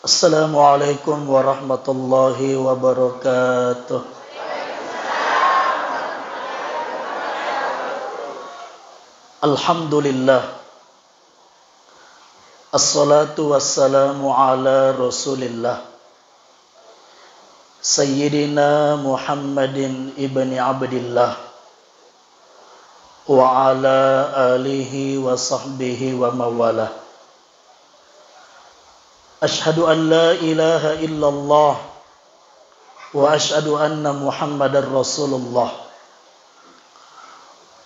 Assalamualaikum warahmatullahi wabarakatuh. Alhamdulillah. Assalatu wassalamu ala Rasulillah. Sayyidina Muhammadin ibni Abdillah wa ala alihi wa sahbihi wa mawalah. Ashhadu an la ilaha illallah wa ashhadu anna Muhammadar Rasulullah.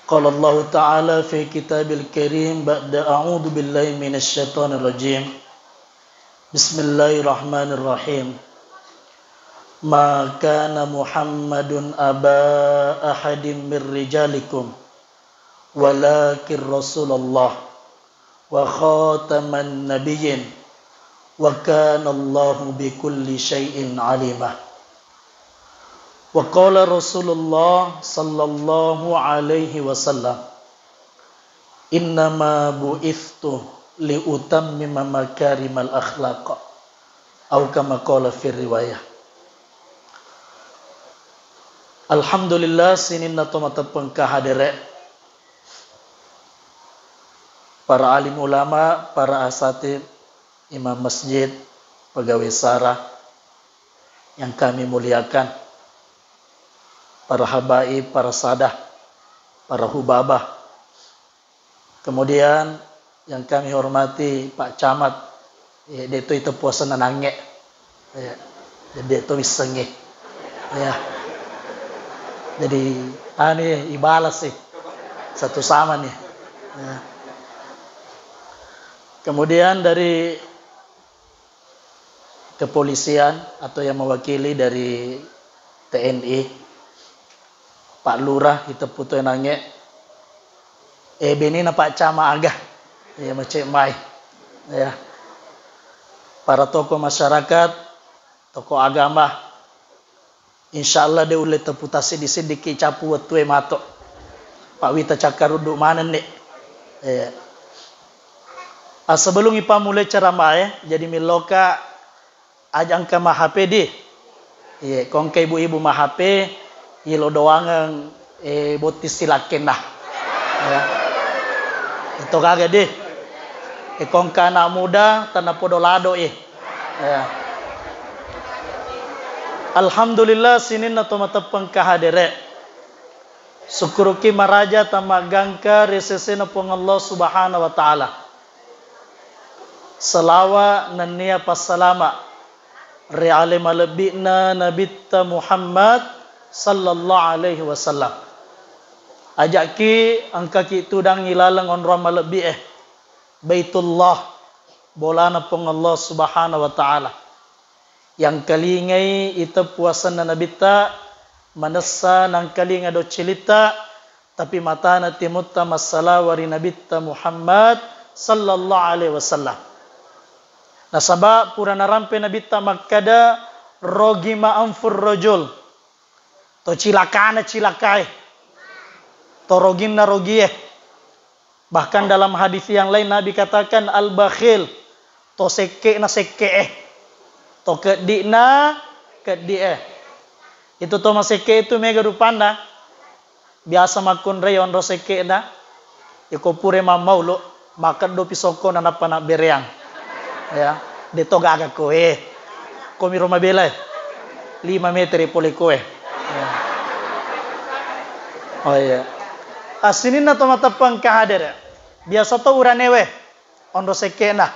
Qala Allah Ta'ala fi kitabil karim ba'da a'udzu billahi minasy syaithanir rajim. Bismillahirrahmanirrahim. Ma kana Muhammadun aba ahadin mir rijalikum walakin Rasulullah wa khataman nabiyyin wa kana Allahu bikulli syai'in alimah. Wa qala Rasulullah sallallahu alaihi wasallam, innama bu'ithtu liutammima makarimal akhlaq, atau kama qala fi riwayah. Alhamdulillah sinin na tumatapang kahadere para alim ulama, para asatid, imam masjid, pegawai sarah yang kami muliakan, para habaib, para sadah, para hubabah. Kemudian yang kami hormati Pak Camat, dia itu puasa nanangge, dia itu wisenge, ya. Jadi ibalas sih, satu sama nih. Ya. Kemudian dari kepolisian atau yang mewakili dari TNI, Pak Lurah itu putu nange, beni na Pak Cama agah, ya macam mai, ya. Para tokoh masyarakat, tokoh agama, insyaallah dia ulai terputasi di sini ki capu watue mato, Pak Wita Cakaruduk mana nih, ya. Sebelum ipa mulai ceramah jadi miloka ajang ke mahape di, ya, kongke ibu-ibu mahape, ilo doangan botis silakin lah, ya. Itu kagak deh, kongka anak muda tanah podolado ya. Alhamdulillah sinin na tumatapang kahadere, syukuruki maraja tamagangka resese na pong Allah subhanahu wa ta'ala. Salawa nania pasalama reale malebina nabita Muhammad sallallahu alaihi wasallam. Ajaki angka ki tudang ilalang onra malebi Baitullah bolana pong Allah subhanahu wa ta'ala. Yang kalingay ita puasan na nabita manasa nang kalinga do cilita tapi mata na timutta masalawari nabita Muhammad sallallahu alaihi wasallam. Nasaba pura narampe nabita makkada rogima anfur rojul to cilakana cilakai to rogim na rogie. Bahkan dalam hadis yang lain Nabi katakan al-bakhil to seke na seke to kedi na kedi itu to maseke itu mega rupanda biasa makun rayon ro seke na iko pure mamaulo makan do pisoko na napana bereang, ya. De to gaga koe komi roma bela 5 meter pole koe, ya. Oh iya, asinin na to matapang kahadere biasa to uranewe ondo sekena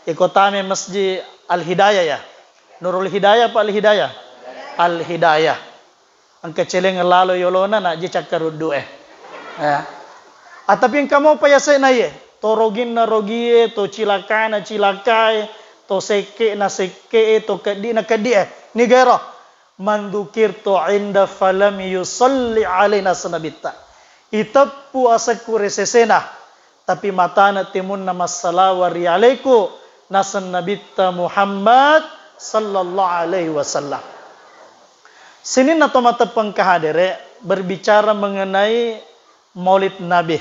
ikotame masjid Al-Hidayah, ya. Nurul Hidayah Pak Al-Hidayah, Al-Hidayah ang keceleng lalo yolona na ji cakarudu ya. Tapi yang kamu payase na ye to rogin na rogie to cilakai na cilakai to seke na seke to kedi na kedi ni gero mandukir to inda falam yusalli alaina sanabita itapu asaku resesena tapi mata na timun na masalawari alaiku nasan nabita Muhammad sallallahu alaihi wasallam. Sini na tumatapang kahadere berbicara mengenai Maulid Nabi.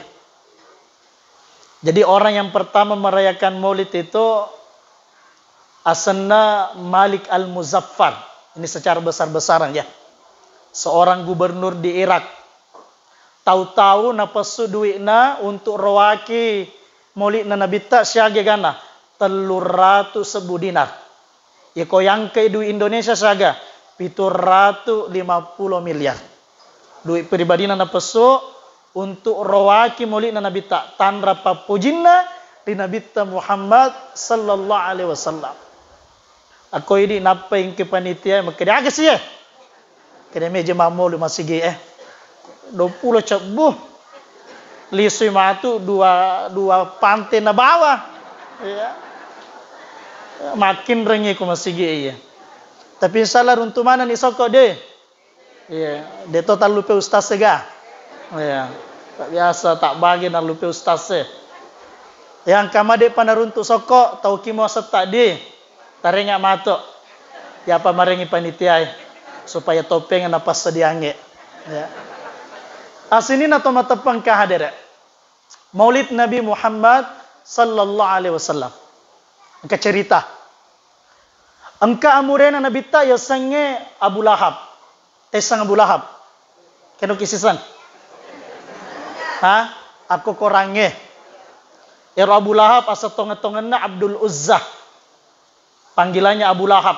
Jadi orang yang pertama merayakan Maulid itu Asanna Malik Al-Muzaffar. Ini secara besar-besaran ya. Seorang gubernur di Irak. Tahu-tahu napasu duitna untuk rawaki maulid na nabita syage gana 300.000 dinar. Ya ko yang ke duit Indonesia syaga 750 miliar. Duit pribadi na napasu untuk rawaki maulid na nabita tanra papujinna di nabita Muhammad sallallahu alaihi wasallam. Ako ini napa yang ke panitia makanya agak sih ya. Kena meja mamul masih ge 20 cebuh lisui matu dua pantai na bawah ya. Makin rengi ku masih ge ya. Tapi insyaallah runtu mana ni sokok deh ya, de total lupa ustaz sega ya. Tak biasa tak bagi na lupa ustaz se yang kamade panaruntu sokok tau kimo setak de tarenga mato ya apa marengi panitia supaya topeng na pas sediange ya. Asini na tomatapang kahadere Maulid Nabi Muhammad sallallahu alaihi wasallam. Angka cerita. Angka amurena nabita ya sange Abu Lahab. Sang Abu Lahab. Keno kisisan. Ha? Aku korange. Ya Abu Lahab asa tonga-tongana Abdul Uzzah. Panggilannya Abu Lahab.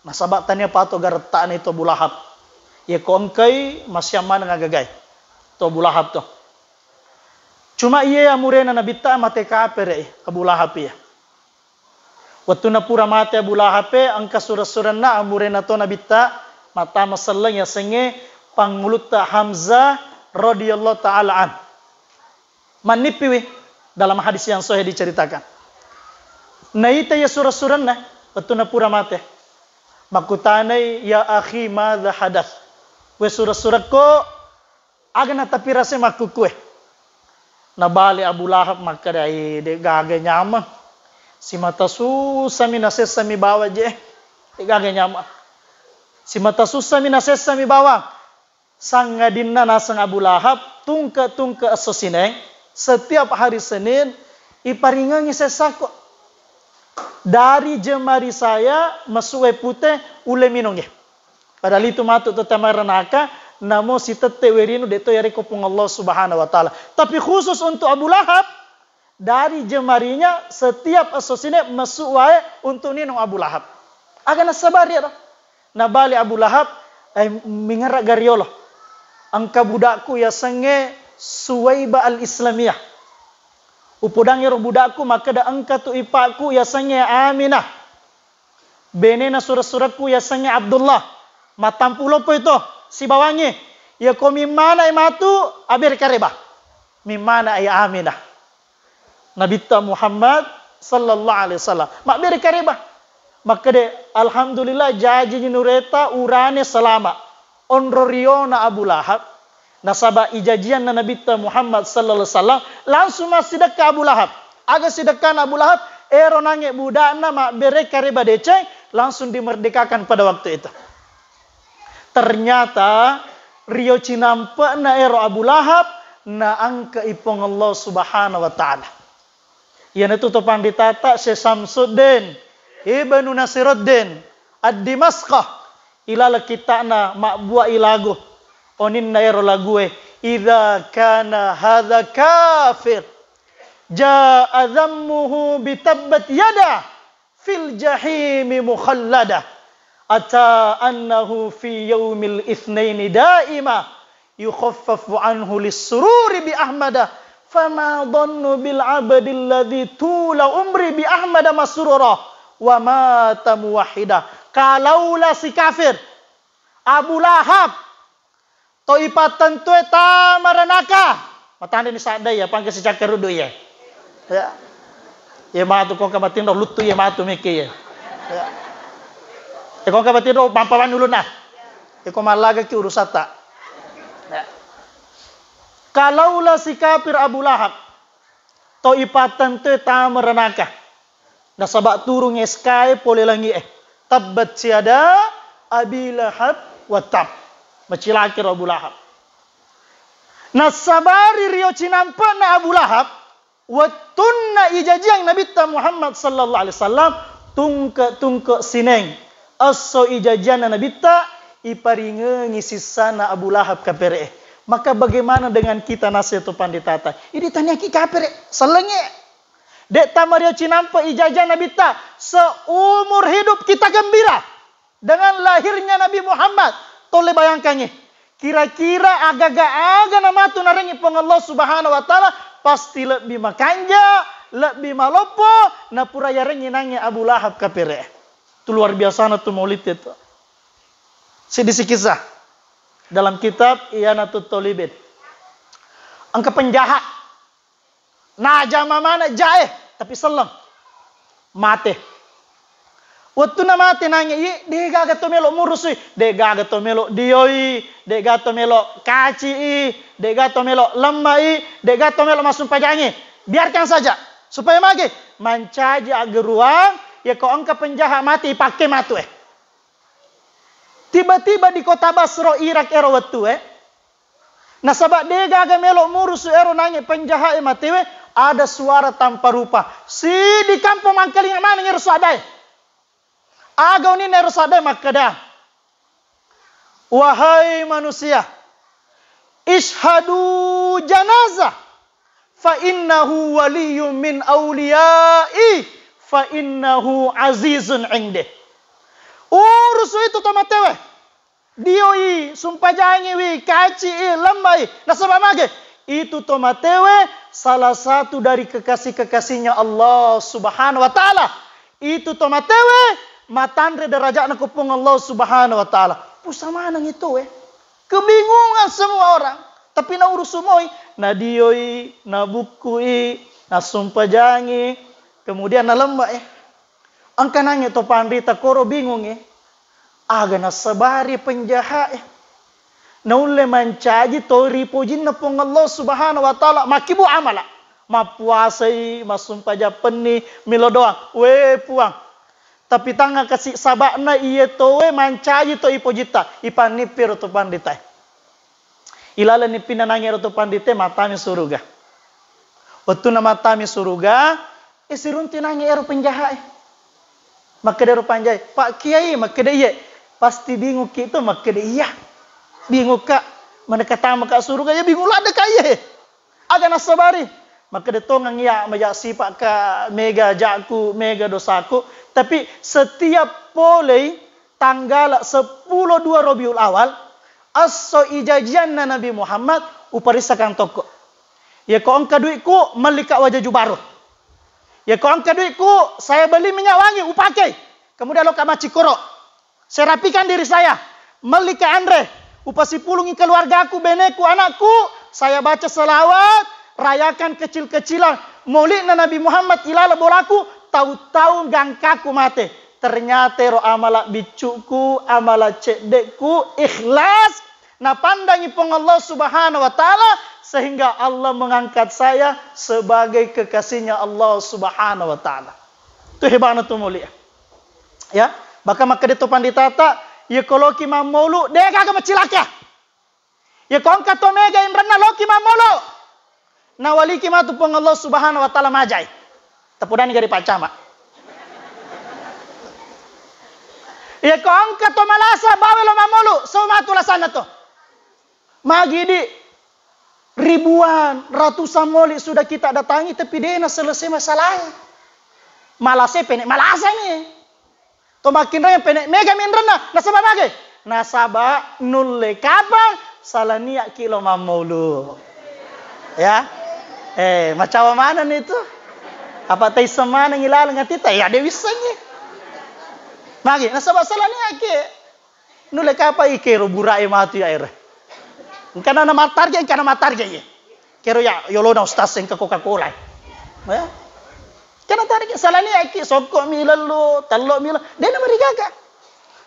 Nasabatannya pato gartaan itu Abu Lahab. Ya kongkai masyaman ngagagay. To Abu Lahab to. Cuma iya amurena nabita mate kafir Abu Lahab ya. Waktu na pura mate Abu Lahab angka surah-surah na amurena to nabita mata masallang ya senge panguluta Hamzah radhiyallahu taala an. Manipiwi dalam hadis yang sahih diceritakan. Naita ya surah-surah na waktu na pura mate. Makutanay ya akhi madza hadath. We surah-surah ko agana tapi rasa makukue. Nabali Abu Lahab maka dai de gaga nyama. Si mata susah minasesa mi bawa je. De gaga nyama. Si mata susah minasesa mi bawa. Sangadinna nasang Abu Lahab tungka asosineng setiap hari Senin iparingangi sesako. Dari jemari saya masue putih ule minongnya. Padahal itu matut tetamarana namo si tete werinu deto yari kopung Allah Subhanahu wa taala. Tapi khusus untuk Abu Lahab dari jemarinya setiap asosine masuk wae untuk ninong Abu Lahab. Agana sabar ya. Nabali Abu Lahab mingarak gariolo. Angka budakku ya sange Suwaiba al-Islamiyah. Upudang ya budakku maka da angka tu ipaku ya sange Aminah. Benena surat-suratku ya sange Abdullah. Matampulo po ito. Si bawangi, ya ko mimana imatu abir kareba. Mimana ay Aminah. Nabita Muhammad sallallahu alaihi wasallam. Makbir kareba. Maka de alhamdulillah jaji nureta urane selama. Onroriona Abu Lahab. Nasaba ijajian na Nabita Muhammad sallallahu alaihi wasallam langsung masih dekat Abu Lahab. Aga sidekan Abu Lahab ero nange budana makbir kareba deceng langsung dimerdekakan pada waktu itu. Ternyata Rio Cinampa na ero Abu Lahab na angka ipong Allah Subhanahu wa taala. Yan itu topang ditata si Samsuddin Ibnu Nasiruddin ad-Dimasqah ilala kita na makbua ilagu onin na ero lague idza kana hadza kafir jaa dhammuhu bitabbat yada fil jahimi mukhallada ata annahu fi yaumil itsnaini daima yukhaffafu anhu lis-sururi bi ahmada fama dhannu bil abdi alladhi tula umri bi ahmada masrura wa mata muwahhida. Kalaulah si kafir Abu Lahab to ipatan tu eta maranaka matande ni sadai ya pangke si cakarudo ya ya matu kong kabatin do lutu ya matu meke ya kong kabatin do pampawan ulun nah ko malaga ki urusata. Kalaulah si kafir Abu Lahab to ipatan tu eta maranaka nasabak turung eskai pole langi tabbat siada Abi Lahab wa tab. Macilakir Abu Lahab. Nasabari rio cinampa na Abu Lahab. Watunna ijajiang Nabi Muhammad sallallahu alaihi wasallam. tungke sineng aso ijajana nabita iparingengi sisana Abu Lahab kapere. Maka bagaimana dengan kita nasihat panditata? Ini tanya ki kapere selenge. Dek tamario cinampa ijajah nabita seumur hidup kita gembira dengan lahirnya Nabi Muhammad. Tole bayangkannya. Kira-kira aga-aga nama tu narengi pong Allah Subhanahu wa taala pasti lebih makanja, lebih malopo na pura yarengi nangnya Abu Lahab kapere. Itu luar biasa na tu maulid itu. Sedisi kisah dalam kitab Iyanatut Thalibin. Angka penjahat. Najama mana jahe tapi selang mate. Waktu na mate nanya de gaga to melo murusui, de gaga to melo dioi, de gaga to melo kaci, de gaga to melo lemai, de gaga to melo masuk pajangi. Biarkan saja supaya mage mancaji ageruang ya kau angka penjahat mati pakai matu Tiba-tiba di kota Basra Irak ero waktu Nah sabak de gaga melo murusu ero nanya penjahat mati ada suara tanpa rupa. Si di kampung mangkaling mana ngeru sadai. Agau ni ngeru sadai makada. Wahai manusia, ishadu janazah fa innahu waliyun min awliyai fa innahu azizun indih. Urus itu tomatewe. Dioi sumpah jangi wi kaci lembai. Nasabah mage itu tomatewe salah satu dari kekasih-kekasihnya Allah Subhanahu wa taala. Itu tomatewe matandre derajatna kupung Allah Subhanahu wa taala. Pusama nang itu kebingungan semua orang. Tapi na urusumoi, na dioi, na bukui, na sumpah jangi, kemudian na lembah Angka nanya to pandita koro bingung Aga na sabari penjahat Naule mancaji to ripojin na pong Allah Subhanahu wa taala makibu amala. Mapuasai, masumpah japeni, milo doang. Puang. Tapi tanga kasih sabakna iye to mancaji to ipojita. Ipanipir to pandita. Ilala ni pinanangir to pandita matami suruga. Waktu na matami suruga, sirunti nangir penjahat. Maka dero panjai, Pak Kiai, maka dia pasti bingung kita, maka dia iya. Bingung kak, mana kata maka surga ya bingung lah ada kaya. Agak nasabari. Maka dia tongang ya majak sifat ka mega jakku, mega dosaku. Tapi setiap boleh tanggal 10-2 Rabiul Awal, aso ijajianna Nabi Muhammad uparisakan toko. Ya kau angka duitku melika wajah jubaru. Ya kau angka duitku saya beli minyak wangi upakai. Kemudian lo kama cikoro. Saya rapikan diri saya. Melika Andre. Upasi pulungi keluargaku, beneku, anakku. Saya baca selawat. Rayakan kecil-kecilan. Maulidna Nabi Muhammad ilala bolaku. Tahu-tahu gangkaku mate. Ternyata ro amala bicuku, amala cedekku, ikhlas. Nah pandangi pong Allah Subhanahu wa taala. Sehingga Allah mengangkat saya sebagai kekasihnya Allah Subhanahu wa taala. Itu hebatnya tuh mulia. Ya, maka ditopan ditata, ya kalau kima maulu, dia kagak macilaka. Ya kau angkat to mega imrana lo kima maulu. Na wali kima tu pong Allah Subhanahu wa taala majai. Tepudani gari pacama. Ya kau angkat to malasa bawe lo mamulu, somatulah sana to. Magidi ribuan, ratusan maulid sudah kita datangi, tapi dia nak selesai masalahnya. Malasnya penek malasa ni. To makin raya penek mega minrena. Nasabah mage. Nasabah nulle kapang salah niat kilo maulu. Ya. Macam mana ni tu? Apa tai semana ngilal ngatita? Ya dia wisanya. Mage nasabah salah niat ke. Nulle kapang ikero burai matu ya air. Karena nama target, karena nama target ya. Kero ya, yolo na ustaz yang ke Coca-Cola. Ya. Karena target salah ni aki sokok milal lo, telok milal, dia nama rigaga.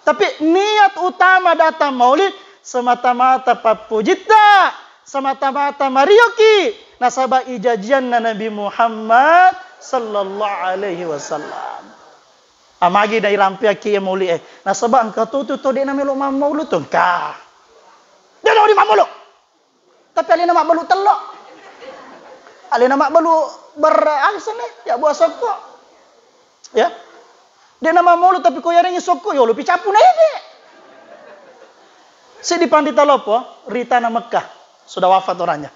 Tapi niat utama datang maulid semata-mata papujita, semata-mata marioki, nasabah ijajian Nabi Muhammad sallallahu alaihi wasallam. Amagi dari rampia ki maulid nasabah engkau tu dia nama lo maulid tu ka. Dia nak di mamulu. Tapi alina mak balu telok. Alina mak balu berangsan ya buah sokok. Ya. Dia nama maulud tapi kau yarengi soko yo lu picapu na ide. Si di Pandita Lopo, Ritana Mekah, sudah wafat orangnya.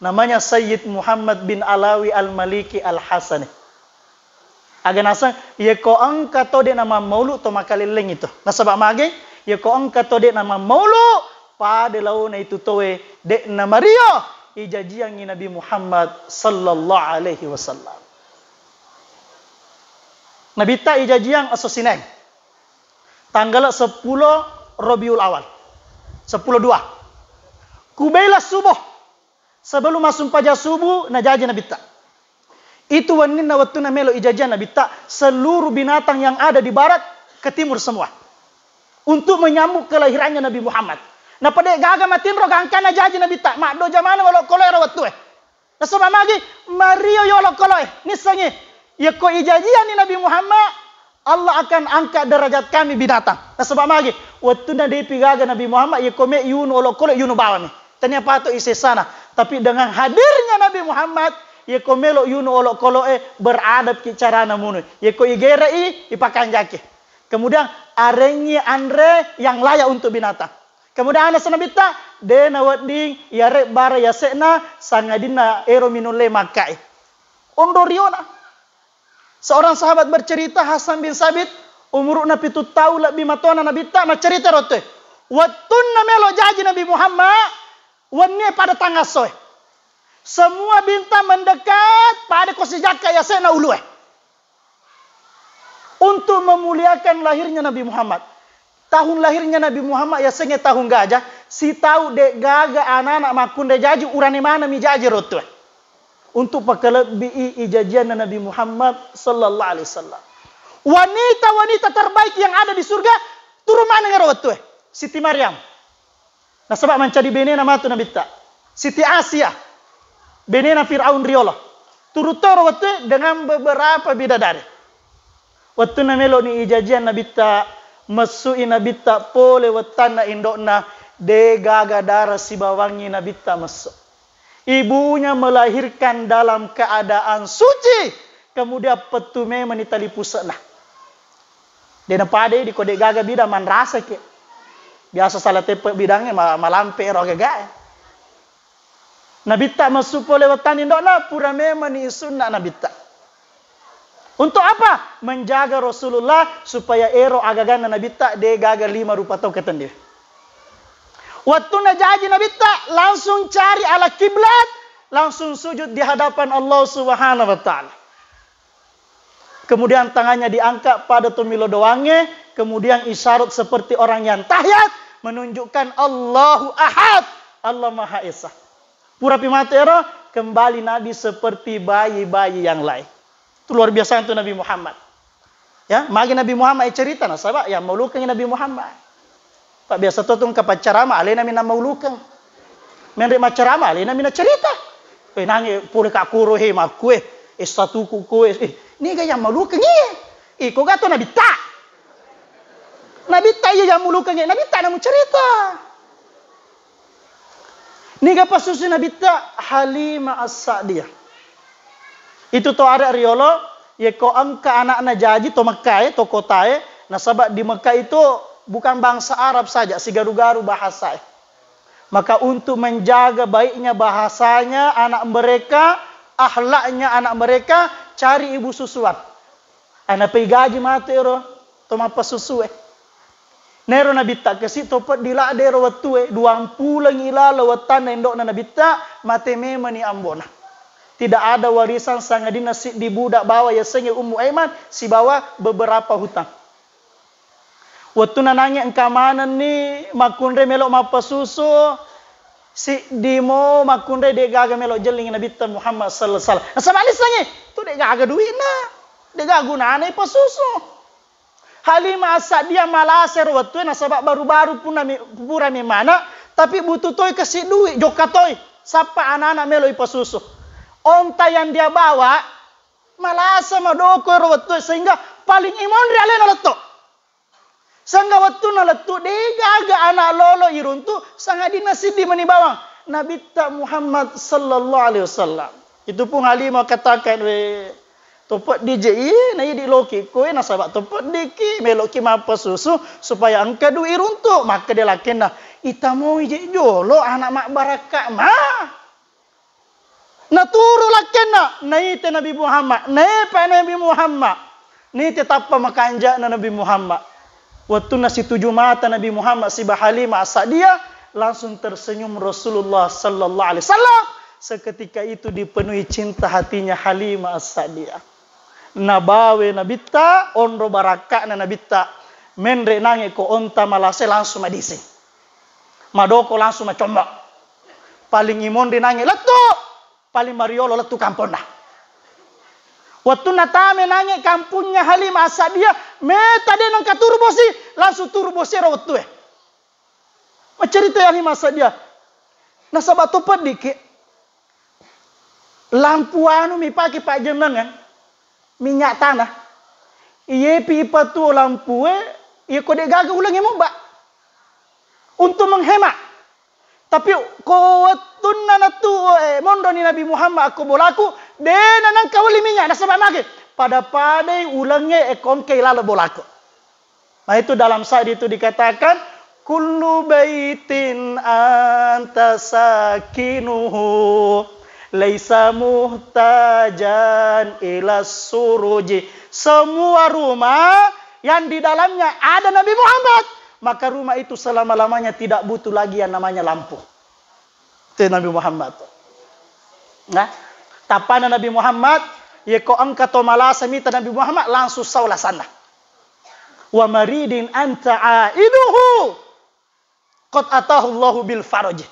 Namanya Sayyid Muhammad bin Alawi Al-Maliki Al-Hasani. Aga nasa, ye ko angka to de nama maulud to makalileng itu. Nasabak mage, ye ko angka to de nama maulud pada launa itu towe de nama Rio ijajiangi Nabi Muhammad sallallahu alaihi wasallam. Nabi ta ijajiang asosineng. Tanggal 10 Rabiul Awal. 10/2. Kubaila subuh. Sebelum masuk pajak subuh najaji Nabi ta. Itu wanina waktu na melo ijajian Nabi ta seluruh binatang yang ada di barat ke timur semua. Untuk menyambut kelahirannya Nabi Muhammad. Na pada gaga matin ro gangkan najaji Nabi ta. Mak do jamana walo koloi ro waktu Na sama magi Mario yolo koloi. Nisangi ya ko ijajian ni Nabi Muhammad Allah akan angkat derajat kami binatang. Na sebab magi waktu na depi gaga Nabi Muhammad ya ko me yunu olo koloi yunu bawami. Tanya pato isi sana. Tapi dengan hadirnya Nabi Muhammad ye ko melo yuno olok koloe beradab ki carana munu. Ye ko igerei ipakan jake. Kemudian arengi andre yang layak untuk binatang. Kemudian ana sanabita de na wading yare bara yasena sangadina ero minule makai. Ondoriona. Seorang sahabat bercerita Hasan bin Sabit umurna 7 tahun lebih matona nabita macerita rote. Watunna melo jaji Nabi Muhammad wanne pada tangga soe. Semua bintang mendekat pada kosijaka yasena ulue. Untuk memuliakan lahirnya Nabi Muhammad. Tahun lahirnya Nabi Muhammad yasenya tahun gajah. Si tahu dek gaga anak-anak makun de jaji urani mana mi jaji rotu. Untuk pakelebi ijajian Nabi Muhammad sallallahu alaihi wasallam. Wanita-wanita terbaik yang ada di surga turun mana ngerotu. Siti Maryam. Nah sebab mencari bene nama tu Nabi ta. Siti Asia. Benena Fir'aun Riolo. Turutoro waktu dengan beberapa bidadari. Waktu na melo ni ijajian nabita. Masui nabita pole watana indokna. De gaga darah si bawangi nabita masuk. Ibunya melahirkan dalam keadaan suci. Kemudian petume menitali pusatna. Dena pade di kode gaga bida man rasa ke. Biasa salah tepe bidangnya malampe rogaga. Nabi tak masuk lewat tani ndokna pura memang ni sunnah Nabi tak. Untuk apa? Menjaga Rasulullah supaya ero agagan Nabi tak de gaga 5 rupa tau keten dia. Waktu najaji Nabi tak langsung cari ala kiblat, langsung sujud di hadapan Allah Subhanahu wa taala. Kemudian tangannya diangkat pada tumilo doange, kemudian isyarat seperti orang yang tahiyat menunjukkan Allahu Ahad, Allah Maha Esa. Pura pimatero kembali Nabi seperti bayi-bayi yang lain. Itu luar biasa itu Nabi Muhammad. Ya, magi Nabi Muhammad cerita nah sahabat yang maulukan Nabi Muhammad. Pak biasa tu kapan ceramah alena mina maulukan. Menri ceramah alena mina cerita. Nangi pura ka kuro he makue satu kuku ni ga yang maulukan ni. Ko gato Nabi ta. Nabi ta yang maulukan ni Nabi ta namu cerita. Niga pasusi Nabi ta Halimah As-Sa'diyah. Itu to ada riolo ye ko angka anak-anak jaji to Mekah to kotae nasabak di Mekah itu bukan bangsa Arab saja si garu-garu bahasa. Maka untuk menjaga baiknya bahasanya anak mereka, akhlaknya anak mereka, cari ibu susuan. Anak pergi gaji mati ro to mapa susu Nero Nabi tak kasi topat dila dero watue 20 ngila lawatan endok na Nabi tak mate memang ni ambona. Tidak ada warisan sangadina si di budak bawa ya senge Ummu Aiman si bawa beberapa hutang. Waktu nananya engkamanan ni makunre melok mapa susu si dimo makunre de gaga melok jeling Nabi Muhammad sallallahu alaihi wasallam. Sama alisannya tu de gaga duit na. De gaga gunane pa susu. Halimah As-Sa'diyah malaser waktu nasabak baru-baru pura mana tapi butuh toy kasih duit jokatoy sapa anak-anak meloi pasusu. Onta yang dia bawa malasa madoko waktu sehingga paling imon rialen leto. Sehingga waktu naletu degaga anak lolo iruntu sangat dinasidi menibawang Nabi Muhammad sallallahu alaihi wasallam. Itu pun Halimah katakan Topot di je na di loki koe na sabak topot di ki meloki mapa susu supaya angka duit runtuk maka dia lakena ita mau je jolo anak mak barakak mah na turu lakena na ite Nabi Muhammad na pa Nabi Muhammad ni tetap makanja na Nabi Muhammad waktu nasi 7 mata Nabi Muhammad si Halimah As-Sa'diyah langsung tersenyum Rasulullah sallallahu alaihi wasallam seketika itu dipenuhi cinta hatinya Halimah As-Sa'diyah nabawe nabita onro baraka na nabita menre nange ko onta malase langsung madisi madoko langsung macombak paling imon nange letu paling mariolo letu kampona waktu natame nange kampungnya Halimah As-Sa'diyah meta de nang katurbosi langsung turbosi rawatu macerita Halimah As-Sa'diyah nasaba topat dikit lampu anu mi pake pak jenengan minyak tanah iye pipa tu lampu iye kode gagal ulangi mubak untuk menghemat tapi ko tunna tu mondo ni Nabi Muhammad aku bolaku dena nang kawali minyak nasabak mage pada ulangi ekon ke ilala bolaku nah itu dalam saat itu dikatakan kullu baitin anta sakinuhu laisa muhtajan ila suruji semua rumah yang di dalamnya ada Nabi Muhammad maka rumah itu selama-lamanya tidak butuh lagi yang namanya lampu itu Nabi Muhammad nah tapana Nabi Muhammad ye ko angka to malasa mita Nabi Muhammad langsung saula sana wa maridin anta aiduhu qad atahu Allahu bil faraj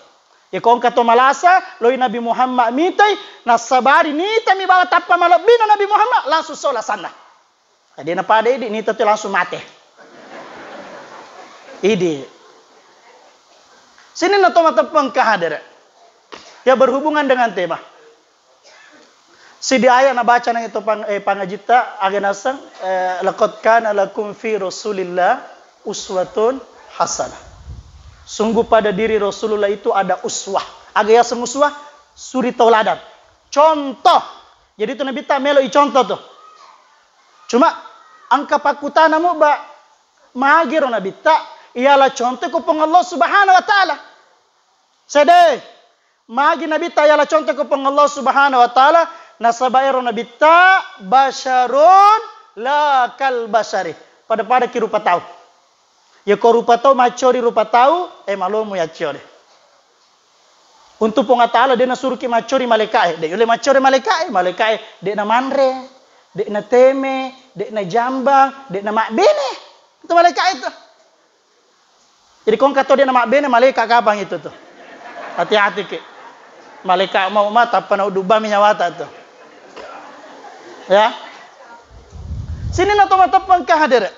ya kong kato malasa loi Nabi Muhammad mitai nasabari nita mi bawa tappa malabina Nabi Muhammad langsung sola sana ade na pada ini nita tu langsung mate ide sini na mata pengkahadir ya berhubungan dengan tema si di ayat na baca nang itu pangajita agenasang laqad kana lakum fi Rasulillah uswatun hasanah sungguh pada diri Rasulullah itu ada uswah. Agak uswah, suri tauladan. Contoh. Jadi itu Nabi tak meloi contoh tuh. Cuma angka pakutana mu ba magiro Nabi tak ialah contoh ku Allah Subhanahu wa taala. Sede magi Nabi tak ialah contoh ku Allah Subhanahu wa taala nasabairo Nabi tak basyarun la kal basyari. Pada ki rupa tahu. Ya ko rupa tahu macori rupa tahu malomu ya ciore. Untuk ponga taala dia nasuruh ki macori malaikat de yule macori malaikat de na manre de na teme de na jambang de na mak bene itu malaikat itu. Jadi kong kato dia na mak bene malaikat kabang itu tuh. Hati-hati ke. Malaikat mau mata apa na uduba minyawata tuh. Ya. Sini na mata pangkahadir.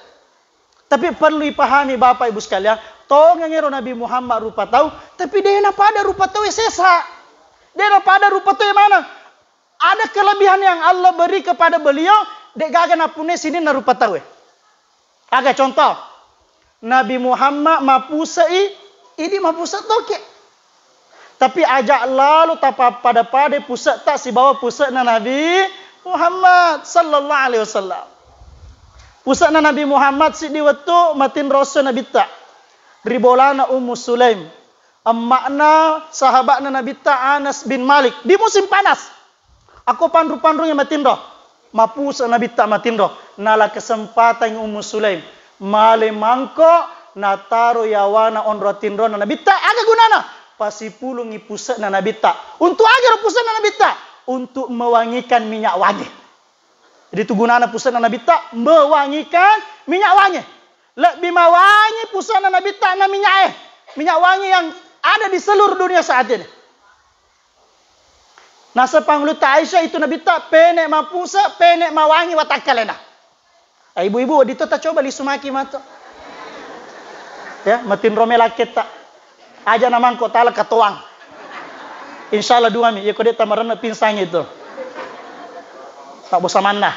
Tapi perlu dipahami Bapak Ibu sekalian, tong ngero Nabi Muhammad rupa tahu, tapi dia na pada rupa tahu sesa. Dia na pada rupa tahu mana? Ada kelebihan yang Allah beri kepada beliau, dek gaga napune sini na rupa tahu. Agak contoh. Nabi Muhammad mapusai, ini mapusat toke. Tapi ajak lalu tapa pada pusat tak si bawa pusat na Nabi Muhammad sallallahu alaihi wasallam. Pusat na Nabi Muhammad si di waktu matin Rasul Nabi tak. Ribolana Ummu Sulaim. Makna sahabat na Nabi tak Anas bin Malik. Di musim panas. Aku panru-panrunya matin roh. Mapusat Nabi tak matin roh. Nala kesempatan Ummu Sulaim. Male mangko nataro yawana on rotin roh na Nabi tak. Aga gunana. Pasipulungi pusat na Nabi tak. Untuk agar pusat na Nabi tak. Untuk mewangikan minyak wangi. Jadi itu gunanya pusat Nabi tak mewangikan minyak wangi. Lebih mewangi pusat Nabi tak na minyak wangi yang ada di seluruh dunia saat ini. Nasa pangluta Aisyah itu Nabi tak penek mapusa, penek mawangi watakalena. Ibu-ibu dito ta coba lisumaki mato. Ya, matin romela kita. Aja namang ko tala katoang. Insyaallah dua mi, ya ko deta marana pinsang itu. Tak bosan mana.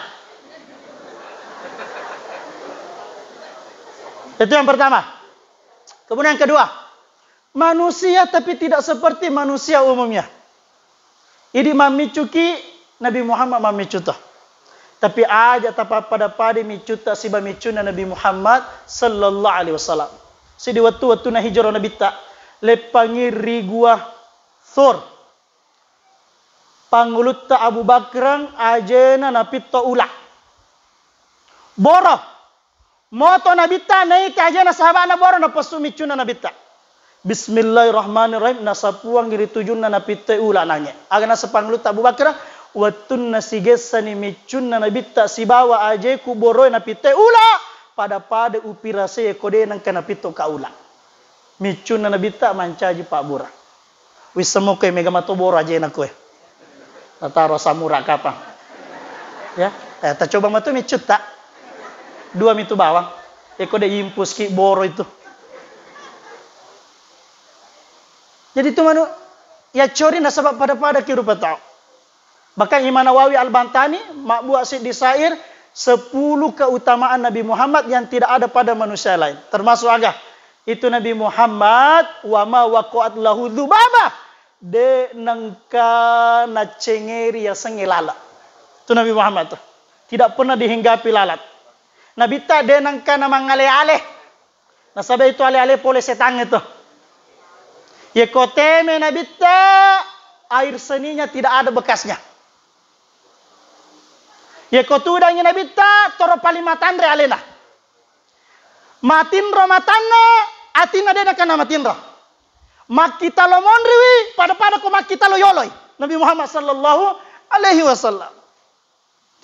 Itu yang pertama. Kemudian yang kedua. Manusia tapi tidak seperti manusia umumnya. Ini mamicuki Nabi Muhammad mamicutoh. Tapi aja pada micuta si bamicuna Nabi Muhammad sallallahu alaihi wasallam. Si di waktu na hijrah Nabi ta lepangiri gua Thor. Pangulutta Abu Bakrang ajena napito ula. Boro. Moto Nabi ta naik ajena sahabat na boro na pasu micuna Nabi ta. Bismillahirrahmanirrahim nasapuang giri tujunna napito ula nanya. Agana sepangulutta Abu Bakrang watun nasigesani micunna nabitta sibawa aje ku boroi napite ula pada upirase kode nang kana pito kaula micunna nabitta mancaji pak bura wis semo ke mega mato boro aje na koe tataro samura kapang ya ta coba mato micuta dua mitu bawang kode impus ki boro itu jadi itu manu ya cori nasabab pada ki rupa tau. Bahkan Imam Nawawi Al-Bantani buat di syair 10 keutamaan Nabi Muhammad yang tidak ada pada manusia lain. Termasuk agak itu Nabi Muhammad wa ma waqa'at lahu dzubaba de nangka na cengeri ya sengilala. Itu Nabi Muhammad tuh. Tidak pernah dihinggapi lalat. Nabi tak de nangka na mangale-ale. Nah sabe itu ale-ale pole setan itu. Ye koteme Nabi tak air seninya tidak ada bekasnya. Ya kotu dangi Nabi ta toro palimatandre alena. Matinro matanna atina dena kana matinro. Makita lo monriwi pada ko makita lo yoloi. Nabi Muhammad sallallahu alaihi wasallam.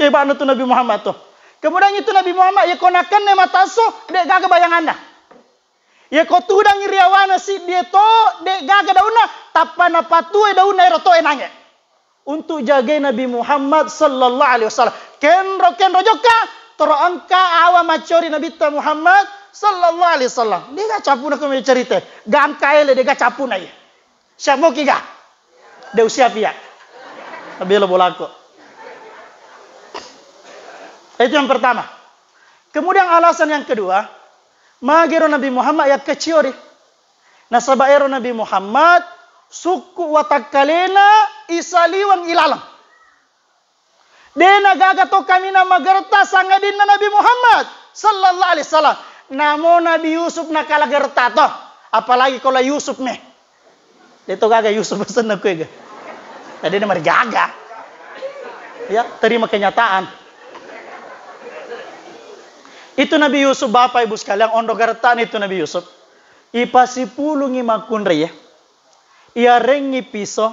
Ibanu tu Nabi Muhammad tu. Kemudian itu Nabi Muhammad ya konakan ne mataso dek gaga bayanganna. Ya kotu dangi riawana si dia to dek gaga dauna tapana patue dauna ero to enange. Untuk jaga Nabi Muhammad sallallahu alaihi wasallam. Kenro joka toro angka awa macori Nabi Muhammad sallallahu alaihi wasallam. Dia capuna ko me cerita. Gam kaele dia capuna ya. Siamo kiga. De usia pia. Nabi lo bolako. Itu yang pertama. Kemudian alasan yang kedua, magero Nabi Muhammad ya keciori. Nasabaero Nabi Muhammad suku watakalena isaliwang ilalang. Dena gagato kami na magerta sangadin na Nabi Muhammad sallallahu alaihi wasallam. Namo Nabi Yusuf na kalagerta to. Apalagi kalau Yusuf nih. Itu gaga Yusuf pesan na kuega. Tadi dia gaga. Ya, terima kenyataan. Itu Nabi Yusuf Bapak Ibu sekalian ondo gertaan itu Nabi Yusuf. Ipasi pulungi makunre ya. Ia rengi piso,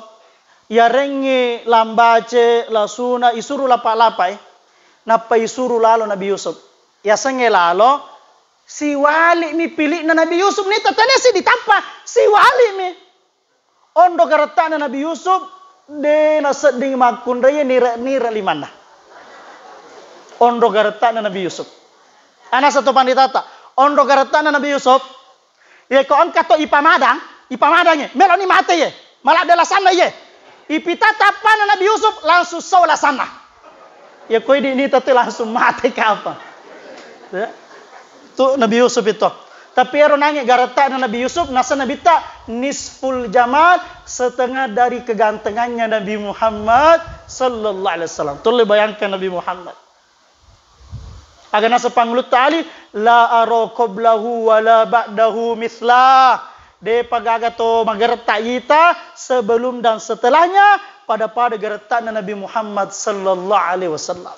ia rengi lambace, lasuna, isuru lapa-lapai. Napa isuru lalo Nabi Yusuf. Ya senge lalo, si wali mi pilih na Nabi Yusuf ni tatanya si ditampa. Si wali mi. Ondo karetana Nabi Yusuf, de naseding makunraya nira limana. Ondo karetana Nabi Yusuf. Anak satu panditata. Ondo karetana Nabi Yusuf. Ya ko on kato ipamadangnya. Meloni mate ye. Malah adalah sana ye. Ipita tapana Nabi Yusuf langsung sola sana. Ya koi di ini tete langsung mati ke apa. Ya. Tuh Nabi Yusuf itu. Tapi ero nanya garata Nabi Yusuf nasa Nabi tak nisful jamal setengah dari kegantengannya Nabi Muhammad sallallahu alaihi wasallam. Tuh bayangkan Nabi Muhammad. Agar nasa panglut tali la aro qablahu wala ba'dahu mislah. De pagagato magerta ita sebelum dan setelahnya pada gerta Nabi Muhammad sallallahu alaihi wasallam.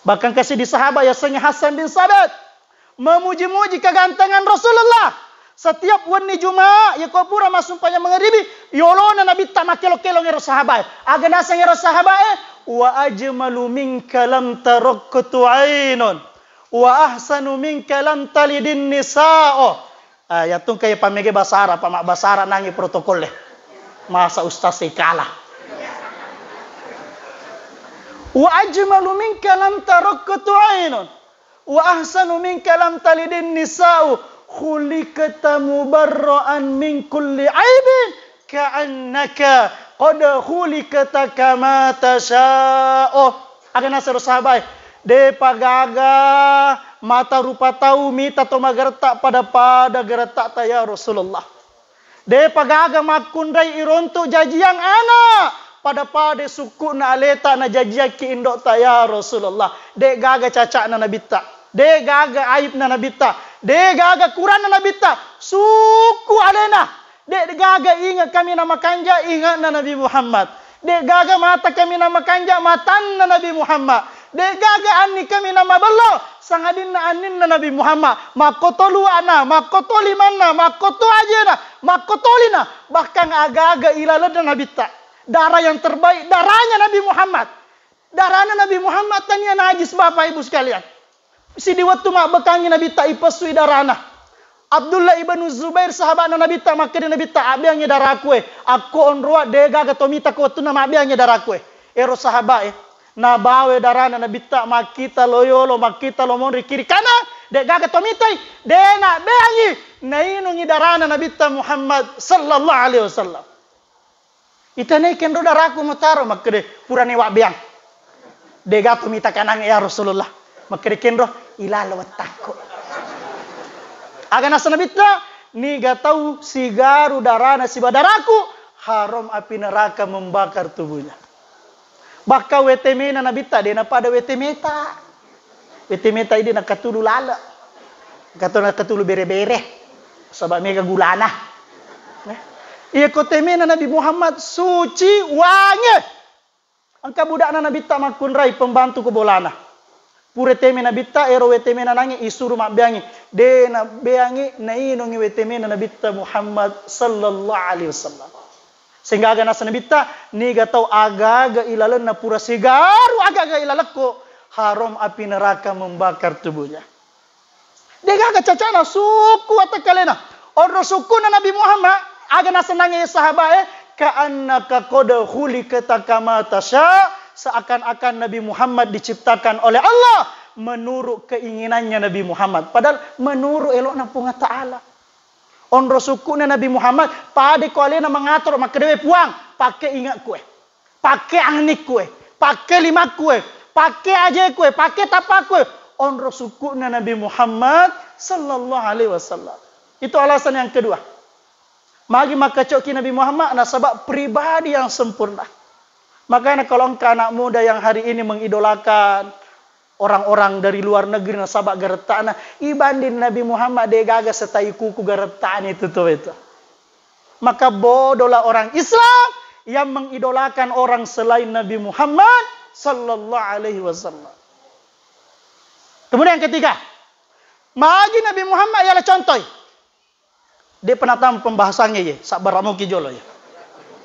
Bahkan kasih di sahabat ya sengih Hasan bin Sabit memuji-muji kegantengan Rasulullah. Setiap wani Jumat ya kopura masuk panya mengeribi yolona Nabi tak makelo-kelo ngero sahabat. Aga nasa ngero sahabat wa ajmalu minka lam taraktu ainun wa ahsanu minka lam talidin nisa'u. Ya tung kayak pamege basara, pamak basara nangi protokol deh. Masa ustaz kalah. Wa ajmalu minka lam taraktu ainun wa ahsanu minka lam talidin nisa'u khuliqta mubarra'an min kulli aibin ka'annaka qad khuliqta kama tasha'u. Aga nasir sahabat de pagaga mata rupa tahu mita to magerta pada gerta ya Rasulullah. De pagaga makundai irontu jajiang anak pada suku na aleta na jajaki indok ta ya Rasulullah. De gaga cacak na nabita. De gaga aib na nabita. De gaga Quran na nabita. Suku alena. De gaga ingat kami nama kanja ingat na Nabi Muhammad. De gaga mata kami nama kanja matan na Nabi Muhammad. De gaga anni kami nama bello sangadin na anin na Nabi Muhammad. Makotolu ana, makotoli mana, makoto ajena, makotolina. Bahkan aga-aga ilalad na nabita. Darah yang terbaik, darahnya Nabi Muhammad. Darahnya Nabi Muhammad tanya najis Bapak Ibu sekalian. Si di waktu mak bekangi Nabi tak ipasui darahnya. Abdullah ibn Zubair sahabat Nabi tak makan Nabi tak abiangnya darah kue. Aku onroa dega gatomita ko waktu nama abiangnya darah kue. Ero sahabat na bawe darahnya Nabi tak makita loyolo makita lomon kiri kanan. Dega gatomita dena beangi nainungi darahnya Nabi tak Muhammad sallallahu alaihi wasallam. Itane kendo daraku motaro makede purane wa biang. Dega tu mita kanang ya Rasulullah. Makede kendo ilalo takko. Aga nasana bita ni ga tahu sigaru darana si badaraku haram api neraka membakar tubuhnya. Baka wetemena nabita dena pada wetemeta. Wetemeta ini nak katulu lala. Katulu bere-bere. Sebab mega gulana. Ia kotemena Nabi Muhammad suci wangi. Angka budak Nabi tak makun rai pembantu kebolana. Pure temena Nabi tak ero wetemena nangi isuru mak beangi. De na beangi na inongi wetemena Nabi tak Muhammad sallallahu alaihi wasallam. Sehingga aga nasa Nabi tak ni gatau aga-aga ilalan na pura sigaru aga-aga ilalako haram api neraka membakar tubuhnya. Dega aga cacana suku atakalena. Orang suku na Nabi Muhammad aga nasenangnya sahabat ka'annaka qad khuliqta kama tasya seakan-akan Nabi Muhammad diciptakan oleh Allah menurut keinginannya Nabi Muhammad padahal menurut elokna punga taala on rasukuna Nabi Muhammad pade ko alena mengatur maka dewe puang pakai ingat kue pakai angnik kue pakai lima kue pakai aja kue pakai tapa kue on rasukuna Nabi Muhammad sallallahu alaihi wasallam. Itu alasan yang kedua. Magi maka coki Nabi Muhammad nasabak pribadi yang sempurna. Makanya kalau engkau anak muda yang hari ini mengidolakan orang-orang dari luar negeri nasabak geretaan, ibanding Nabi Muhammad dia gagas setai kuku geretaan itu. Maka bodohlah orang Islam yang mengidolakan orang selain Nabi Muhammad sallallahu alaihi wasallam. Kemudian yang ketiga, magi Nabi Muhammad ialah contoh. Dia pernah tahu pembahasannya ya, sabar ramu kijolo ya.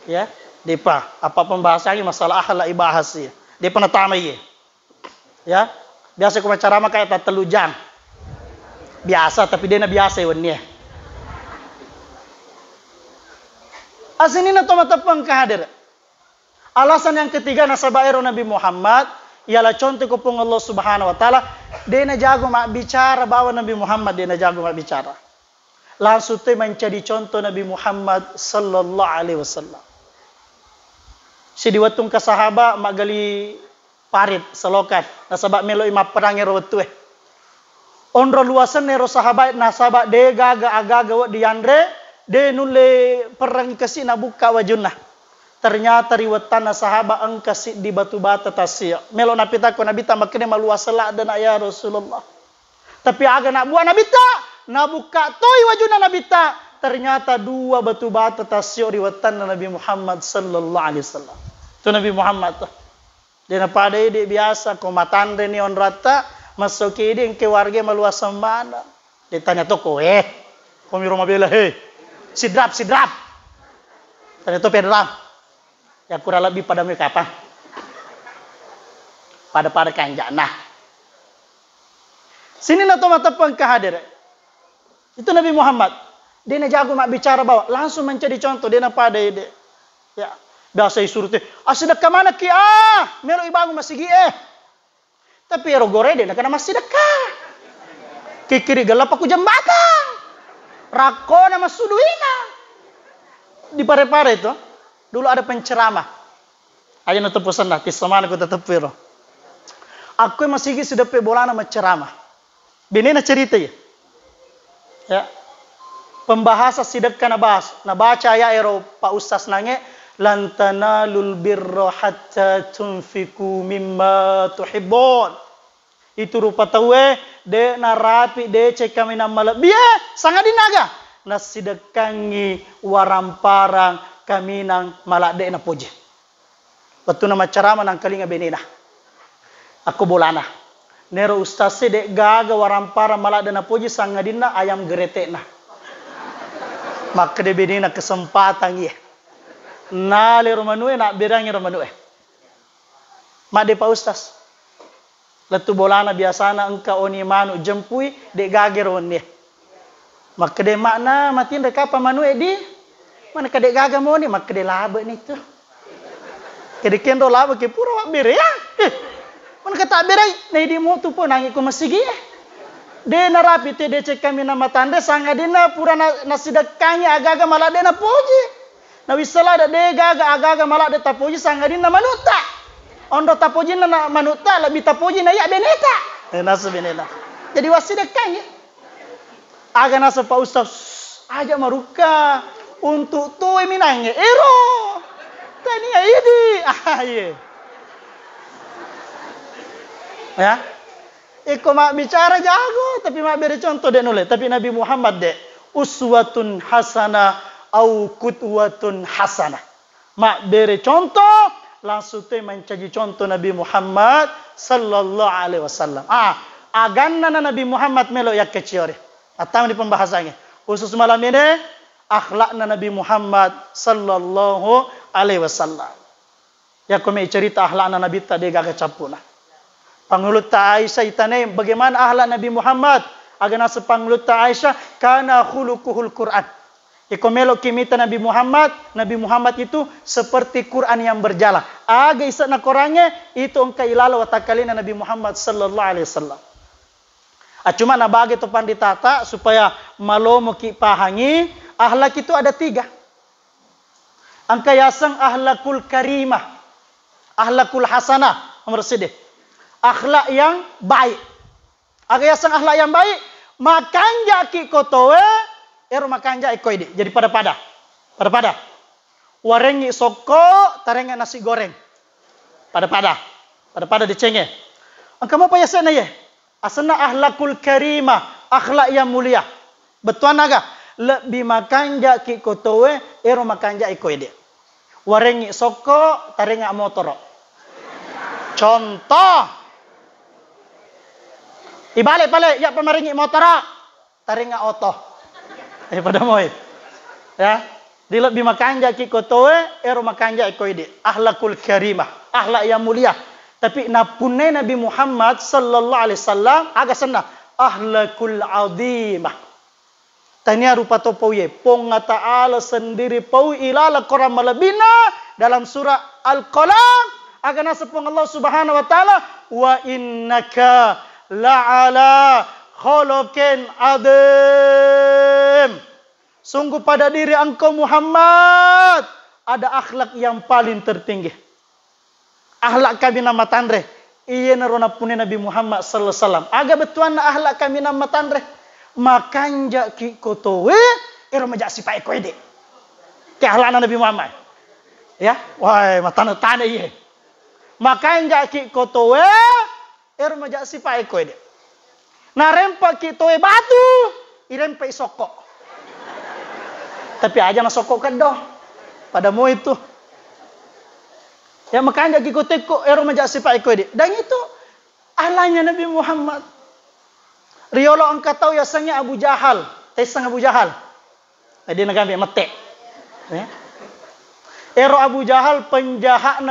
Ya, depa apa pembahasannya masalah akhlak ibahas ya. Dia pernah tahu ya. Ya, biasa ku ceramah kayak tak telu jam. Biasa tapi dia na biasa ya. Asinina to mata pengkahadir. Alasan yang ketiga nasabairo Nabi Muhammad ialah contoh kupung Allah Subhanahu wa taala. Dia na jago mak bicara bawa Nabi Muhammad dia na jago mak bicara. Langsung menjadi contoh Nabi Muhammad sallallahu alaihi wasallam. Si diwatung ka sahabat magali parit selokan nasabak melo ima perang ero wetu onro luasan ero sahabat nasabak de gaga agaga wa diandre de nule perang kasi nabuka wajunna. Ternyata riwatan sahabat angkasi di batu bata tasya. Melo napita ko nabita makene maluasala dan ya Rasulullah. Tapi aga nak buat nabita nabuka toy wajuna nabita ternyata dua batu bata tasyo riwatan Nabi Muhammad sallallahu alaihi wasallam. Itu Nabi Muhammad tuh. Dia pada ide biasa komatan ni on rata masuk ke ide ke warga maluas mana. Dia tanya toko komi rumah bela sidrap. Tanya to pedram. Ya kurang lebih pada mereka apa? Pada kanjak nah. Sini na mata pengkahadir. Itu Nabi Muhammad. Dia jago mak bicara bawa. Langsung menjadi contoh. Dia pada ide. Ya. Biasa disuruh teh. Sedekah mana ki? Melo ibangun masih Tapi ero gore dia kena masih sedekah. Kikiri gelap aku jembatan. Rakona masuduina. Di pare-pare itu. Dulu ada penceramah. Ayo nutup pesan lah. Tisaman aku tetap piro. Aku masih sudah pe bolana menceramah. Bini na cerita ya. Ya. Pembahasa sidekah na bahas. Na baca ya ero Pak Ustaz nange. lan tanalul birra hatta tunfiku mimma tuhibbun. Itu rupa tawe de narapi de cekami namala biya sangat dinaga nasidekangi waramparang kami nang malak de na poje. Waktu nama carama nang kalinga benena. Aku bolana. Nero ustase de gaga warampara malak de na poje sangadina ayam geretekna. Maka de benena kesempatan iya. Nale romanue nak berangi romanue. Mak de pa ustaz. Letu bolana biasana engkau oni manu jempui de gager oni. Maka de makna matin de kapa manue di mana kade gaga moni maka de laba ni tu. Kede kendo laba ke pura wak bere ya. Mana kata bere nei di motu po nangi ko masigi ya. De narapi te de cek kami nama tanda sangadina pura nasidakanya agaga malade na poji. Na wisala da de gaga agaga malade tapoji sangadina manuta. Ondo tapoji na manuta labi tapoji na ya beneta. Nasu beneta. Jadi wasidakanya. Aga nasa pa ustaz aja maruka untuk tuwe minangnya ero tani idi aye ya iko mak bicara jago tapi mak beri contoh dek noleh tapi Nabi Muhammad dek uswatun hasana au kutwatun hasana mak beri contoh langsung tu mencaji contoh Nabi Muhammad sallallahu alaihi wasallam aganna Nabi Muhammad melo yak keciore atau di pembahasannya khusus malam ini akhlakna Nabi Muhammad sallallahu alaihi wasallam. Ya kami cerita akhlakna Nabi tadi gak kecapuna. Pangulut ta Aisyah itane bagaimana akhlak Nabi Muhammad? Agana sepangulut ta Aisyah kana khuluquhul Quran. Iko melok kimita Nabi Muhammad itu seperti Quran yang berjalan. Aga isana korangnya itu engka ilala watakalina Nabi Muhammad sallallahu alaihi wasallam. Cuma nabagi topan ditata supaya malomo ki pahangi ahlak itu ada 3. Angka yasang ahlakul karimah, ahlakul hasanah, nomor sedih. Akhlak yang baik. Aga yasang akhlak yang baik, makanja ki kotowe, makanja ikoide. Jadi pada. Warengi soko, tarenga nasi goreng. Pada dicenge. Angka mau pa yasana ye? Asana ahlakul karimah, akhlak yang mulia. Betuan naga, lebih makanja ki kotowe, makanja ikoide. Warengi soko, tarenga motoro. Contoh. Ibalik ya pemaringi motoro, tarenga oto. Pada moy. Ya, di lebih makanja ki kotowe, makanja ikoide. Akhlakul karimah, akhlak yang mulia. Tapi napune Nabi Muhammad sallallahu alaihi wasallam aga sana ahlakul azimah. Tanya rupa topoye ponga ta'ala sendiri pau ilala Quran malabina dalam surah Al-Qalam aga nasapong Allah Subhanahu wa taala wa innaka la'ala khuluqin adzim. Sungguh pada diri engkau Muhammad ada akhlak yang paling tertinggi. Akhlak kami nama tandre. Iya narona pune Nabi Muhammad sallallahu alaihi wasallam. Aga betuan na akhlak kami nama tandre. Makanja ki kotowe majak sipai koide. Ke akhlak Nabi Muhammad. Ya, wah matana tanda iya. Makanja ki kotowe majak sipai koide. Na rempa ki towe batu, irempa isoko. Tapi aja na soko kedoh. Pada mau itu. Ya makanya kiko majak sipai koide. Dan itu ahlaknya Nabi Muhammad. Riolo angka tahu ya sangnya Abu Jahal. Tesang Abu Jahal. Dia nagambi mete. Abu Jahal penjahat.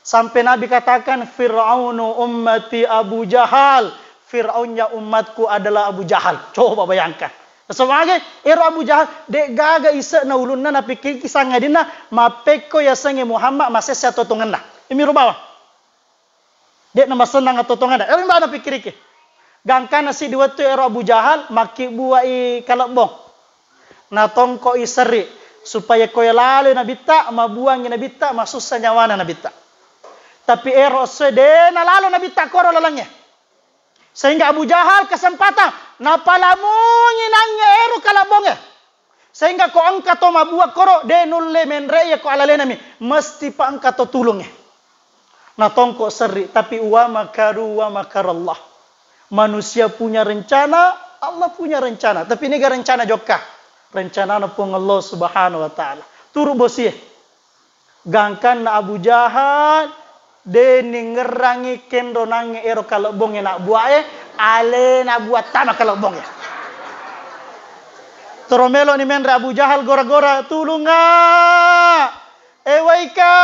Sampai Nabi katakan Fir'aunu ummati Abu Jahal. Fir'aunnya umatku adalah Abu Jahal. Coba bayangkan. Sebagai Abu Jahal dek gaga isa na ulunna na pikir kisah ngadina mapeko ya sange Muhammad masih satu tongan dah. Ini rubawa. Dek nama senang atau tongan dah. Ini mana pikir ke? Gangkan nasi dua tu Abu Jahal maki buai kalabong. Na tongko iseri supaya koy lalu nabita mabuangi nabita masuk sanyawana nabita. Tapi sede na lalu nabita koro lalangnya. Sehingga Abu Jahal kesempatan napalamungi nangnya kalabongnya. Sehingga ko angka to mabuat koro de nulle menre ya ko alalena mi mesti pa angka to tulung ya. Na tongko seri tapi wa makaru wa makarallah. Manusia punya rencana, Allah punya rencana. Tapi ini gak rencana joka. Rencana na pun Allah Subhanahu wa taala. Turu bosi. Gangkan na Abu Jahal de ningerangi kendo nange ero kalau bonge nak buae ale na buat tanah kalau bonge. Toromelo ni menra Abu Jahal gora-gora tulunga. Ewaika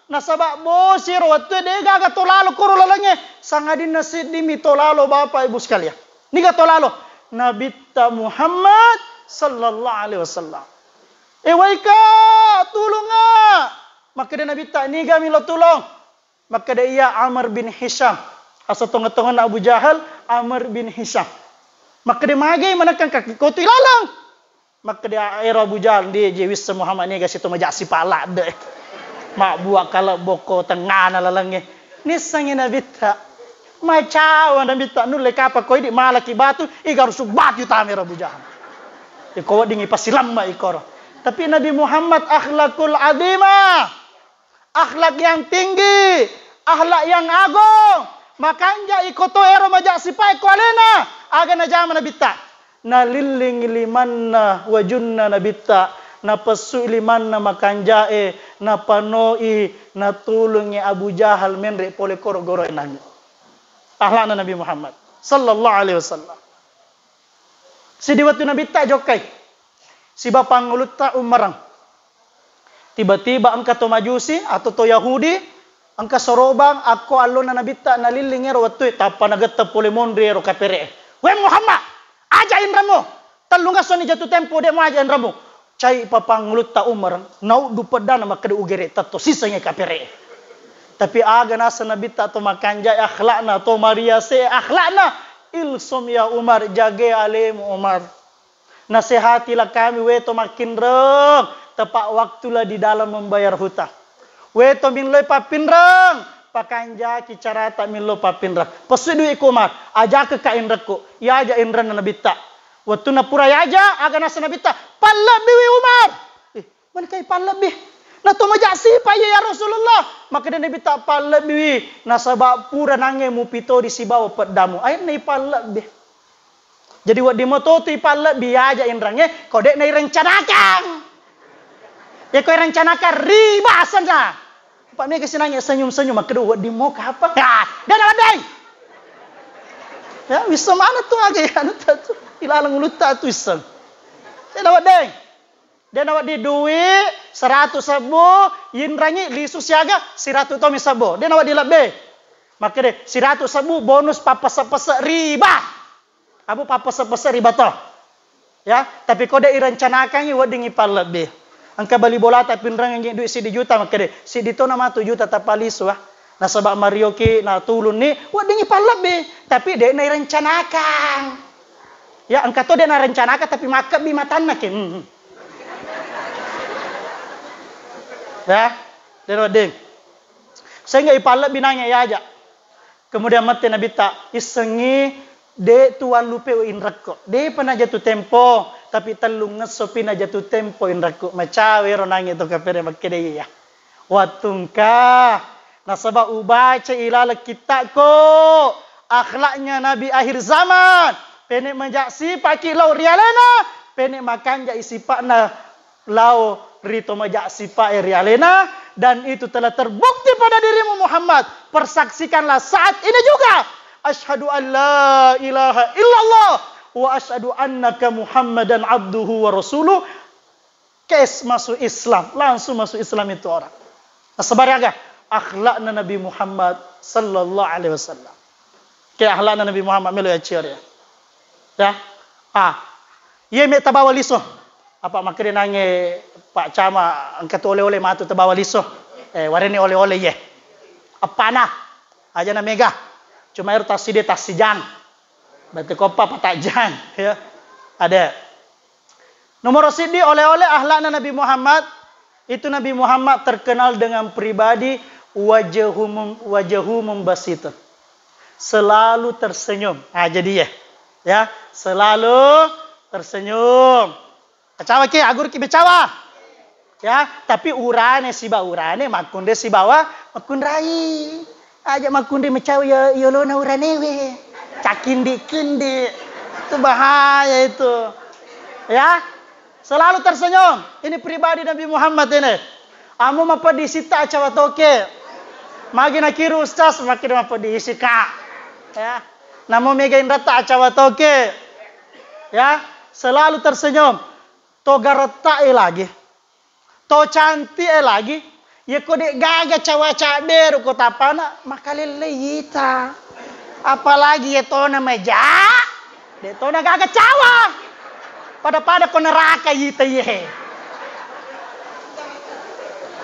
nasabak bosir waktu dia gaga tolalo koro lalangnya sangadin nasid dimi tolalo bapak ibu sekalian. Ni ga tolalo Nabi Muhammad sallallahu alaihi wasallam. Ewaika tulunga. Maka dia Nabi ni ga milo tulung. Maka dia ia Amr bin Hisham. Asa tonga-tonga Abu Jahal Amr bin Hisham. Maka dia magai menekan kaki kau tu lalang. Maka dia era Abu Jahal dia je wis Muhammad ni gasih tu majak si pala de. Mak buat kalau boko tengah na lalangnya. Ni sangi Nabi tak. Macam Nabi tak nulle kapa kau di malaki batu igar subat utama Abu Jahal. Kau dingi pasilam ma ikor. Tapi Nabi Muhammad akhlakul adimah. Akhlak yang tinggi, akhlak yang agung. Makanya ikoto ero majak sipai ko alena. Aga na jama Nabi tak. Na lilling limanna wajunna Nabi tak. Na pesu limanna makanjae, na panoi, na tulungi Abu Jahal menre pole koro goro enang. Akhlak Nabi Muhammad sallallahu alaihi wasallam. Si diwatu Nabi tak jokai. Si bapang ulut tak umarang. Tiba-tiba angka to majusi atau to Yahudi angka sorobang aku alona Nabi tak nalilingero waktu tapa nagata pole mondre ro kapere. We Muhammad, ajain ramu. Talunga soni jatuh tempo dia mau ajain ramu. Cai papang ulut tak umarang. Nau dupedan nama kede ugere tato sisanya kapere. Tapi aga nasa Nabi tak to makanja akhlakna to Maria se akhlakna ilsom ya Umar jage alem Umar. Nasihatilah kami we to makin reng tepat waktulah di dalam membayar hutang. We to min loy papinrang pakanja kicara tak min lo papinrang. Pesudu ikumar aja ke kain reko ya aja indran Nabi tak. Waktu na pura ya aja aga nasa Nabi tak palabi we Umar. Man kai palabi. Na to majasi pa ya Rasulullah. Maka dia Nabi tak palabi nasaba pura nange mu pito di sibawa pedamu. Air nai palabi. Jadi wak di moto tu palabi ya aja indrangnya kau dek nai rencanakan. Ya kau rencanakan riba saja. Pak Mega senangnya senyum-senyum. Maka kedua di mau apa? Ya, dan apa deng? Ya, bisa mana tu agak ya? Tu ilalang ulut tak tu iseng. Dan apa deng? Dan apa di duit 100 sabo, yindrangi lisu siaga 100 tomi sabo. Dan apa di lebih? Maka deh 100 sabo bonus papasa-pasa riba. Abu papasa-pasa riba toh. Ya, tapi kau dah rencanakan ya wak dingi pal lebih. Angka bali bola tak pinrang yang duit CD juta maka deh CD to nama 7 juta tapali suah. Na sabak Mario ki na tulun ni wak dingi palap be tapi dek na rencanakan. Ya angka to dek na rencanakan tapi makap bi matan nak. Ya, dero deng. Sehingga ipalap binanya ya aja. Kemudian mati Nabi tak isengi de tuan lupe in reko. De pernah jatuh tempo tapi telung ngesopi na jatuh tempo in reko. Macawe ronang itu kapere makede ya. Watungka nasaba ubaca ilala kita ko akhlaknya Nabi akhir zaman. Penek menjaksi paki lau rialena. Penek makan ja isipakna lau rito menjaksi pa rialena. Dan itu telah terbukti pada dirimu Muhammad. Persaksikanlah saat ini juga. Asyhadu an la ilaha illallah wa asyhadu annaka Muhammadan abduhu wa rasuluh. Kes masuk Islam, langsung masuk Islam itu orang. Sebarang akhlakna Nabi Muhammad sallallahu alaihi wasallam. Ke akhlakna Nabi Muhammad melo ya ciar ya. Ya. Ye me tabawa liso. Apa makre nange Pak Cama angkat oleh-oleh matu tabawa liso. Warene oleh-oleh ye. Apa nah? Aja na mega. Cuma air taside tasijang. Berarti kopa patajang ya. Ada. Nomor sidi oleh-oleh akhlakna Nabi Muhammad. Itu Nabi Muhammad terkenal dengan pribadi wajahu membasitun. Selalu tersenyum. Jadi ya. Selalu tersenyum. Kacawa ki agur ki becawa. Ya, tapi urane si ba urane makunde si bawa makundrai. Aja makunde mecawa ya yolona urane we. Cakindi kindi. Itu bahaya itu. Ya. Selalu tersenyum. Ini pribadi Nabi Muhammad ini. Amu mapa disita acawa toke. Makin akiru ustaz makin mapa diisika. Ya. Namo megain rata acawa toke. Ya. Selalu tersenyum. To garota lagi. To cantik lagi. Ya kode gaga cawa caberu kota pana makalele yita. Apalagi ya to na meja. De to na gaga cawa. Pada ko neraka yita ye.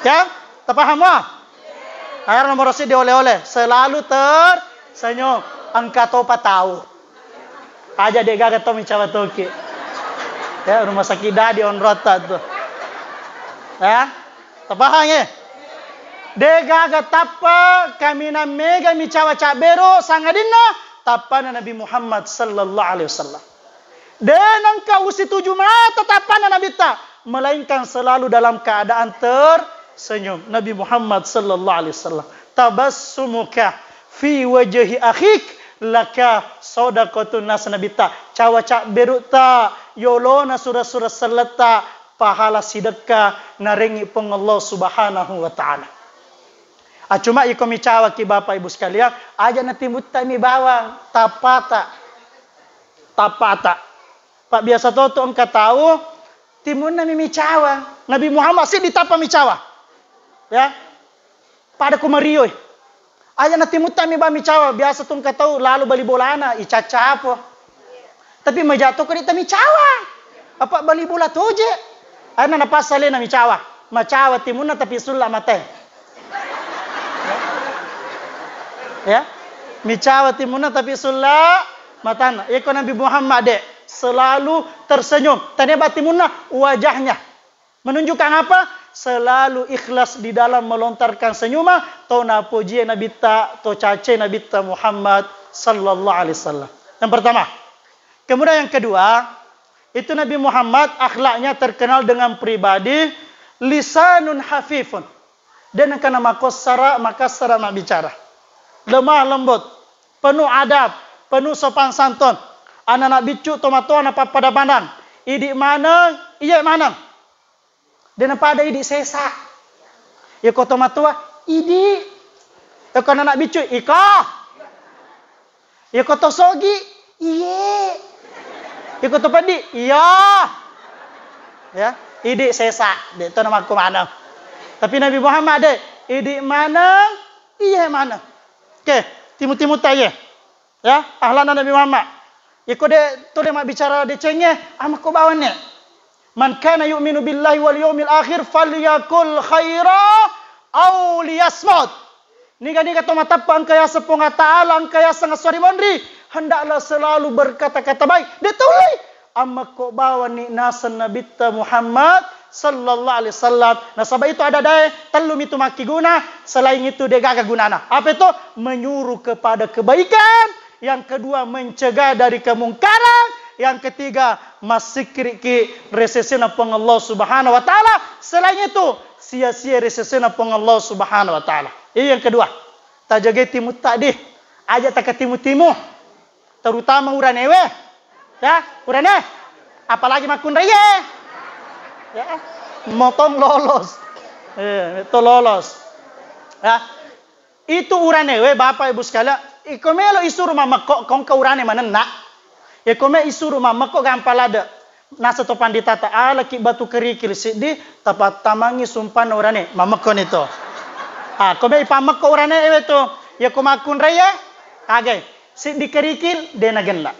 Ya, terpaham mo? Akhir nomor si di oleh-oleh. Selalu tersenyum. Angka to tahu. Aja de gaga to mencawa toki. Ya, rumah sakit di on rota tuh. Ya, terpaham ya? De gaga tapa kami na mega mencawa cabero sangadina tapana Nabi Muhammad sallallahu alaihi wasallam. Dan engkau usi 7 mata tapan Nabi ta, melainkan selalu dalam keadaan tersenyum. Nabi Muhammad sallallahu alaihi wasallam. Tabassumuka fi wajhi akhik laka sadaqatun nas Nabi ta. Cawa cak beruta yolona surah-surah seleta pahala sideka narengi peng Allah Subhanahu wa taala. Cuma iko mi cawa ki Bapak Ibu sekalian, aja na timutta mi bawang tapata. Pak biasa toto engkau tahu timun na mi cawa. Nabi Muhammad sih ditapa mi cawa. Ya. Pada kumario. Aja na timutta mi ba mi cawa, biasa tuh engkau tahu lalu bali bolana icaca apa. Tapi majatuh ke dita mi cawa. Apa bali bola toje. Ana na pasale na mi cawa. Macawa timun na tapi sulla mate. Ya. Mi cawa timun na tapi sulla matana. Iko Nabi Muhammad dek. Selalu tersenyum. Tanya batimuna wajahnya. Menunjukkan apa? Selalu ikhlas di dalam melontarkan senyuman. To na puji Nabi ta, to cace Nabi ta Muhammad sallallahu alaihi wasallam. Yang pertama. Kemudian yang kedua, itu Nabi Muhammad akhlaknya terkenal dengan pribadi lisanun hafifun. Dan karena makasara mak bicara. Lemah lembut, penuh adab, penuh sopan santun. Anak-anak bicu tomato anak pada pandang. Idik mana? Iya mana? Dan pada idik sesa. Ya kau tomato idik. Ya kau anak bicu iko. Ya kau tosogi iye. Ya kau topadi iya. Ya, idik sesa. Itu nama aku mana? Tapi Nabi Muhammad dek, idik mana? Iya mana? Oke, timu-timu tanya. Ya, ahlan Nabi Muhammad. Iko de to de mak bicara de cengeh ama ko bawannya. Man kana yu'minu billahi wal yawmil akhir falyakul khaira aw liyasmut. Niga to matapa angkaya seponga taala angkaya sangat sori mondri, hendaklah selalu berkata-kata baik. De tuli ama ko bawani nasan nabi Muhammad sallallahu alaihi wasallam. Nasabah itu ada daya telum itu maki guna, selain itu de gaga gunana. Apa itu? Menyuruh kepada kebaikan. Yang kedua mencegah dari kemungkaran. Yang ketiga masikri resesena peng Allah Subhanahu wa taala. Selain itu sia-sia resesena peng Allah Subhanahu wa taala. Ini yang kedua. Tajaga timu tadi. Aja tak timu-timu. Terutama uranewe. Ya, urane. Apalagi makun raya. Ya, motong lolos. Itu lolos. Ya. Itu uranewe Bapak Ibu sekalian. Ikomelo isuru mama kong kaurane mana nak. Ikome isuru mama kok gampalada. Nasa to pandita ta ala ki batu kerikil sidi tapat tamangi sumpan urane mama kon itu. Kome ipamak ko urane itu. Ya komakun raya kage. Sidi kerikil dena genla.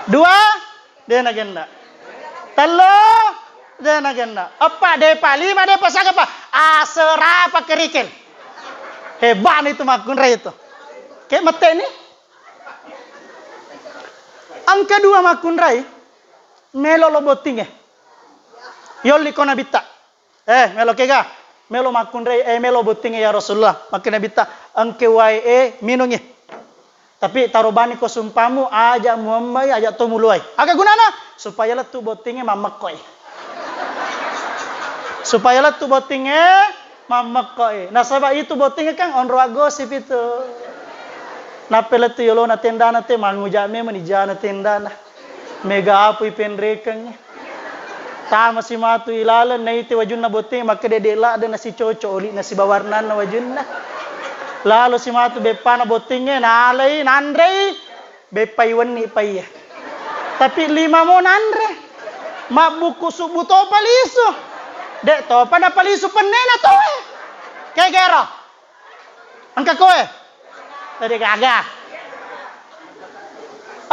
Dua dena genla. Telo dena genla. Apa depa lima depa sagapa? Serapa kerikil. Hebat itu makun raya itu. Kayak mate ini. Ang kedua makun raya. Melo loboting Yoli kona bita. Melo kega. Melo makun raya. Melo boting ya Rasulullah. Makina bita. Ang kewai minungi. Tapi tarobani ko sumpamu aja muammai aja to muluai. Aga gunana supaya lah tu botingnya mamakoi. Supaya lah tu botingnya mamakoi. Nah sebab itu botingnya kan onro gosip itu. Napela tu yolo na tenda na te mangujame manijana tenda na. Mega apu ipendrekangnya. Tama si matu ilalan na ite wajun na boting maka dedela ada nasi coco oli nasi bawarnan na wajun na. Lalu si matu bepa na botingnya nalai nandrei bepa iwan ni paya. Tapi 5 mo nandre. Mak buku subuh topa lisu. Dek topa na palisu penena toe. Kayak gero. Angka koe. Tadi kagak.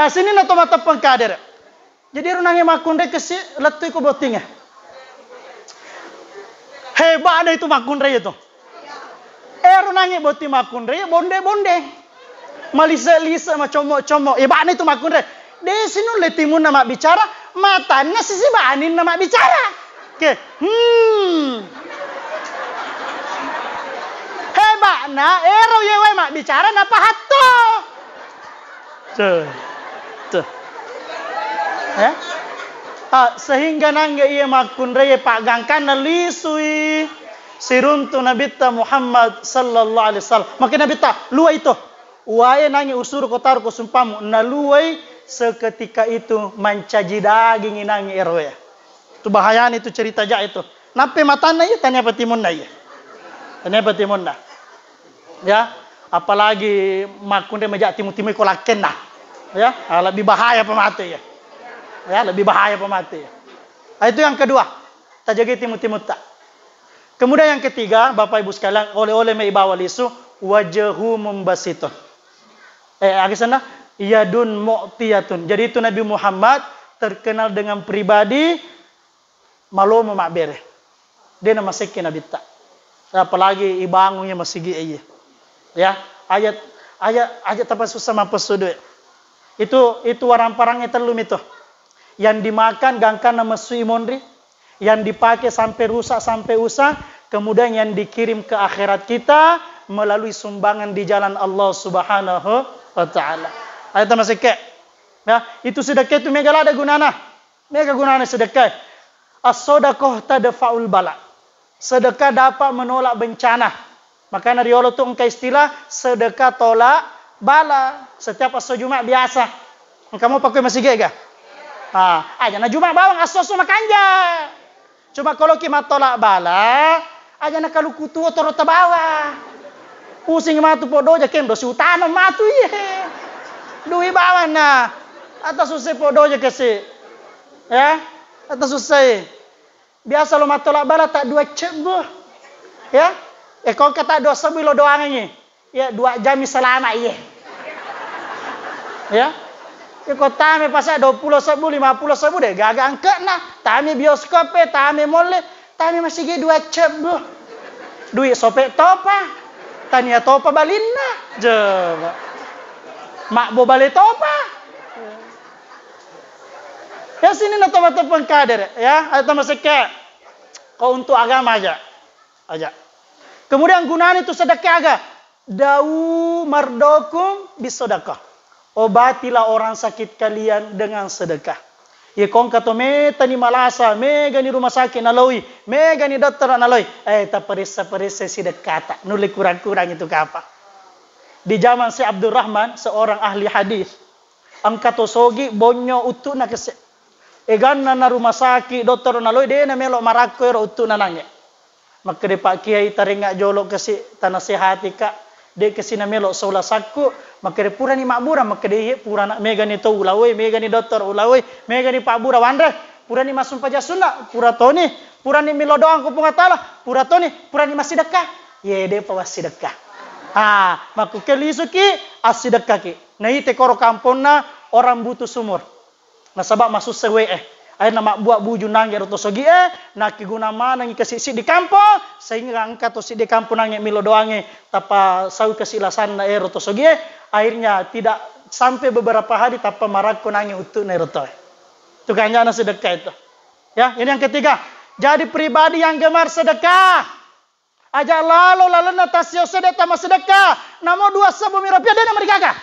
Sini na tomata pengkader. Jadi runangnya makundre kesi letu iku botingnya. Hebat ada itu makundre itu. Runangnya boti makundre bonde-bonde. Malisa-lisa ma comok-comok. Hebat itu makundre. De sinu letimun nama bicara, matanya sisi banin nama bicara. Oke. Hebat na ero yewe mak bicara napa hatto. Tuh. Ya? Sehingga nangge iya makundre pak gangkan nalisui siruntu nabita Muhammad sallallahu alaihi wasallam. Maka nabita luai itu. Wae nangi usur kotar ko sumpamu naluai seketika itu mencaji daging inangi erwe. Itu bahayaan itu cerita ja itu. Nape matana ya tanya petimun ya. Tanya petimun dah. Ya, apalagi makundre majak timu-timu ko laken dah. Ya, lebih bahaya pemati ya. Ya, lebih bahaya pemati ya. Itu yang kedua. Tajagi timu-timu tak. Kemudian yang ketiga, Bapak Ibu sekalian, oleh-oleh meibawa lisu wajhu mumbasitun. Agak sana yadun mu'tiyatun. Jadi itu Nabi Muhammad terkenal dengan pribadi malu memakbere. Dia nama sekian Nabi tak. Apalagi ibangunya masih giye. Ya, ayat apa susah mampus sudah. Itu warang-parangnya terlum itu. Yang dimakan gangkan nama suimondri, yang dipakai sampai rusak sampai usah, kemudian yang dikirim ke akhirat kita melalui sumbangan di jalan Allah Subhanahu wa taala. Ayat masih ke. Ya, itu sedekah itu mega ada gunana. Mega gunana sedekah. As-shadaqah tadfa'ul bala. Sedekah dapat menolak bencana. Makanya di Allah tu engkau istilah sedekah tolak bala. Setiap asal Jumat biasa. Kamu pakai masih gak? Aja na Jumat bawang asos makanja. Cuma kalau kita tolak bala, aja na kalau kutu atau rota bawa. Pusing matu podo aja kendo si utana matu ye. Dui bawa na. Atas susah podo aja kasi. Ya, atas susah. Biasa lo matolak bala tak 2 cebu. Ya. Kau kata dosa bilo doang ini. Ya 2 jam selama iya. Ya. Kau tame pasal 20 sebu, 50 sebu deh. Gagak angkat nah. Tame bioskop tame mole. Tame masih ge 2 cebu. Duit sopek topa. Tania topa balinna. Coba. Mak bo balik topa. Ya sini na topa pengkader. Ya. Atau masih ke. Kau untuk agama aja. Kemudian gunaan itu sedekah agak. Dau mardokum bisodakah. Obatilah orang sakit kalian dengan sedekah. Ya kong kato meta ni malasa, mega ni rumah sakit naloi, mega ni dokter naloi. Tak perisa-perisa sedekah tak. Nulik kurang-kurang itu ke apa. Di zaman si Abdul Rahman, seorang ahli hadis, angkato sogi bonyo utu na kese. Egan na rumah sakit dokter naloi dia na melok marako ero utu na nangye. Maka de Pak Kiai taringa jolok kasi tanah sehati kak. De kasi na melok sola sakku. Maka de pura ni makbura. Maka de pura nak mega ni to ulawai. Mega ni doktor ulawai. Mega ni Pak Bura wandre. Pura ni masum pajasuna. Pura to ni. Pura ni milo doang kupung atala. Pura to ni. Pura ni masih dekah. Ye de pawas sedekah. Maka kelisuki asidekah ki. Nah ite koro kampung na orang butuh sumur. Nah sabab masuk sewe Air nama buat buju nang ya roto sogi nak guna mana ngi kasih di kampung sehingga angkat to di kampung nang milo doange tapa sau kesilasan na roto sogi akhirnya tidak sampai beberapa hari tapa marak nang utuh na roto. Itu kanya na sedekah itu. Ya, ini yang ketiga. Jadi pribadi yang gemar sedekah. Aja lalu na tasio sedekah mas sedekah. Namo 2 sebu mirapia dia nama dikagak.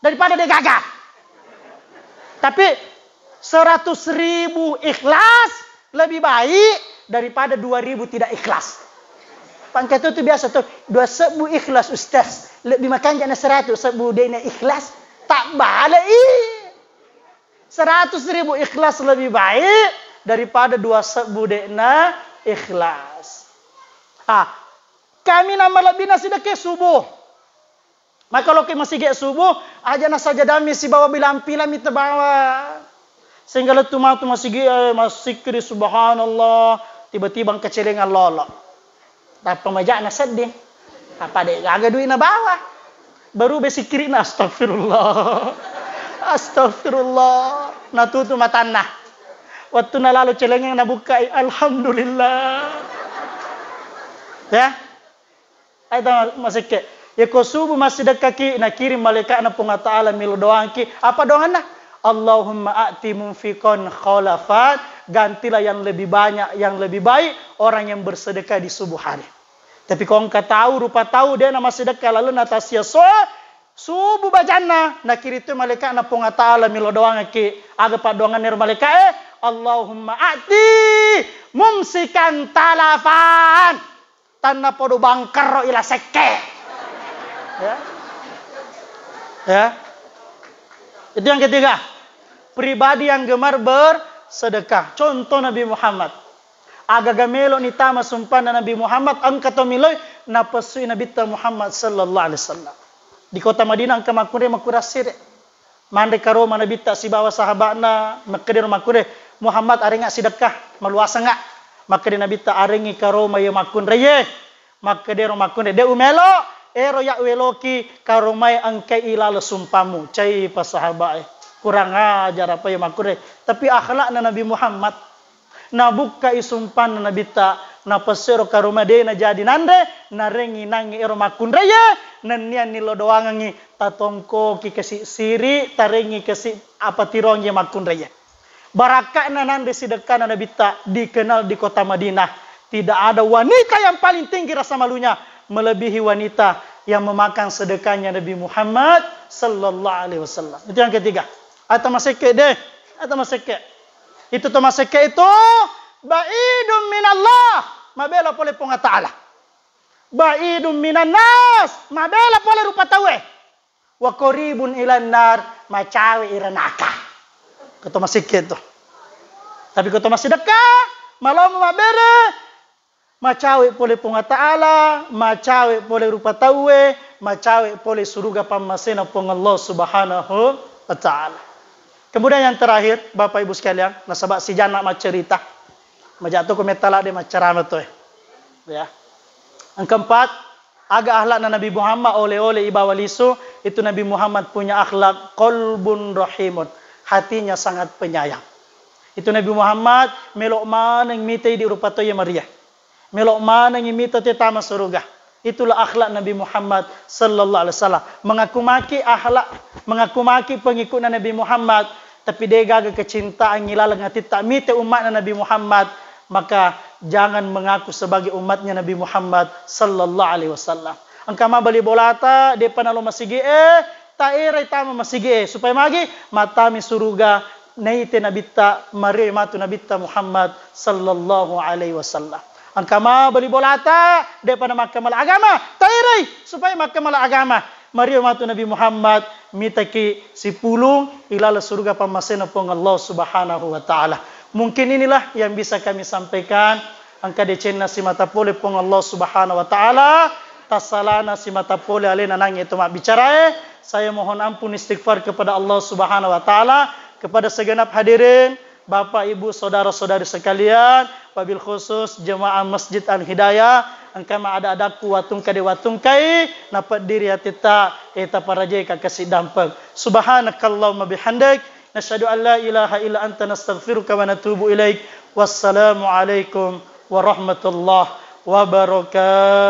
daripada dia gagal. Tapi 100.000 ikhlas lebih baik daripada 2.000 tidak ikhlas. Pangkat itu biasa tuh 2.000 ikhlas ustaz, lebih makan jangan 100 dia ikhlas tak balik. 100.000 ikhlas lebih baik daripada 2.000 dia ikhlas. Kami nama lebih nasi dekat subuh. Maka kalau kita masih get subuh, aja nak saja dami si bawa bilampilah minta bawa. Sehingga letu matu masih kiri subhanallah, tiba-tiba kecelengan lolok. Tapi majak nak sedih. Apa dek agak duit nak bawa. Baru besikiri na astagfirullah. Astagfirullah. Na tutu matanah. Waktu na lalu celengan na buka, alhamdulillah. Ya. Ayo masih ke. Ya ko subuh masih dekaki nak kirim malaikat na punga taala milu doang ki. Apa doang na? Allahumma a'ti munfiqan khalafat, gantilah yang lebih banyak, yang lebih baik orang yang bersedekah di subuh hari. Tapi kalau engkau tahu, rupa tahu dia nama sedekah lalu natasia subuh bajana nak kiri tu malaikat na punga taala milu doang ki. Aga pa doangan nir malaikat Allahumma a'ti mumsikan talafan. Tanah podo bangkar ila seke. Ya. Itu yang ketiga. Pribadi yang gemar bersedekah. Contoh Nabi Muhammad. Aga gamelo ni tama sumpah na Nabi Muhammad angka to miloy na pasui Nabi Muhammad sallallahu alaihi wasallam. Di kota Madinah angka makure makurasir. Mande karo Nabi ta si bawa sahabatna makdir makure Muhammad arenga sedekah maluasa ngak. Maka di Nabi ta arengi karo maye makun reye. Maka dia makun de umelo ero ya weloki karomai angkai ilal sumpamu. Cai pas sahabat kurang ajar apa ya makure. Tapi akhlak na Nabi Muhammad na buka isumpan na Nabi ta na pasero karomai de na jadi nande na rengi nangi ero makun raya nanian nilo doangangi tatongko ki kasi siri tarengi kasi apa tirong ya makun raya. Barakah na nande sedekah na Nabi ta dikenal di kota Madinah. Tidak ada wanita yang paling tinggi rasa malunya melebihi wanita yang memakan sedekahnya Nabi Muhammad sallallahu alaihi wasallam. Itu yang ketiga. Atau maseke deh. Atau maseke. Itu to maseke itu ba'idum minallah. Mabela pole punga ta'ala. Ba'idum minan nas. Mabela pole rupa tawe. Wa qaribun ilan nar. Macawe iranaka. Kata maseke itu. Tapi kata masih dekat. Malam mabere. Macawe pole punga ta'ala, macawe pole rupa tawe, macawe pole suruga pamasena pung Allah subhanahu wa ta'ala. Kemudian yang terakhir, Bapak Ibu sekalian, nasabak si jana macerita. Majatuh kumetala de macarama tu. Ya. Yang keempat, aga akhlak na Nabi Muhammad oleh-oleh ibawa lisu, itu Nabi Muhammad punya akhlak qalbun rahimun. Hatinya sangat penyayang. Itu Nabi Muhammad melok maneng mitay di rupa toya Maria. Melok mana yang minta tetama surga. Itulah akhlak Nabi Muhammad sallallahu alaihi wasallam. Mengaku-maki akhlak, mengaku-maki pengikut Nabi Muhammad, tapi dia gagal kecintaan ngilalang hati tak minta umat Nabi Muhammad, maka jangan mengaku sebagai umatnya Nabi Muhammad sallallahu alaihi wasallam. Angkama bali bolata depan alo masigi ta era tama masigi supaya magi matami surga naite Nabi ta mari matu Nabi ta Muhammad sallallahu alaihi wasallam. Angkama beli bolata daripada makamal agama tairai supaya makamal agama mari matu Nabi Muhammad mitaki si pulung ilal surga pamasena pung Allah subhanahu wa ta'ala. Mungkin inilah yang bisa kami sampaikan. Angka decena si mata pole pung Allah subhanahu wa ta'ala. Tasalana si mata pole alena nang itu mak bicara. Saya mohon ampun istighfar kepada Allah subhanahu wa ta'ala. Kepada segenap hadirin, Bapak, Ibu, saudara-saudari sekalian, wabil khusus jemaah Masjid Al-Hidayah, angkama ada-adaku watungkai watungkai, napat diri atita eta parajai kakasih dampeng. Subhanakallahumma bihamdik, nasyhadu an la ilaha illa anta nastaghfiruka wa natubu ilaik. Wassalamu alaikum warahmatullahi wabarakatuh.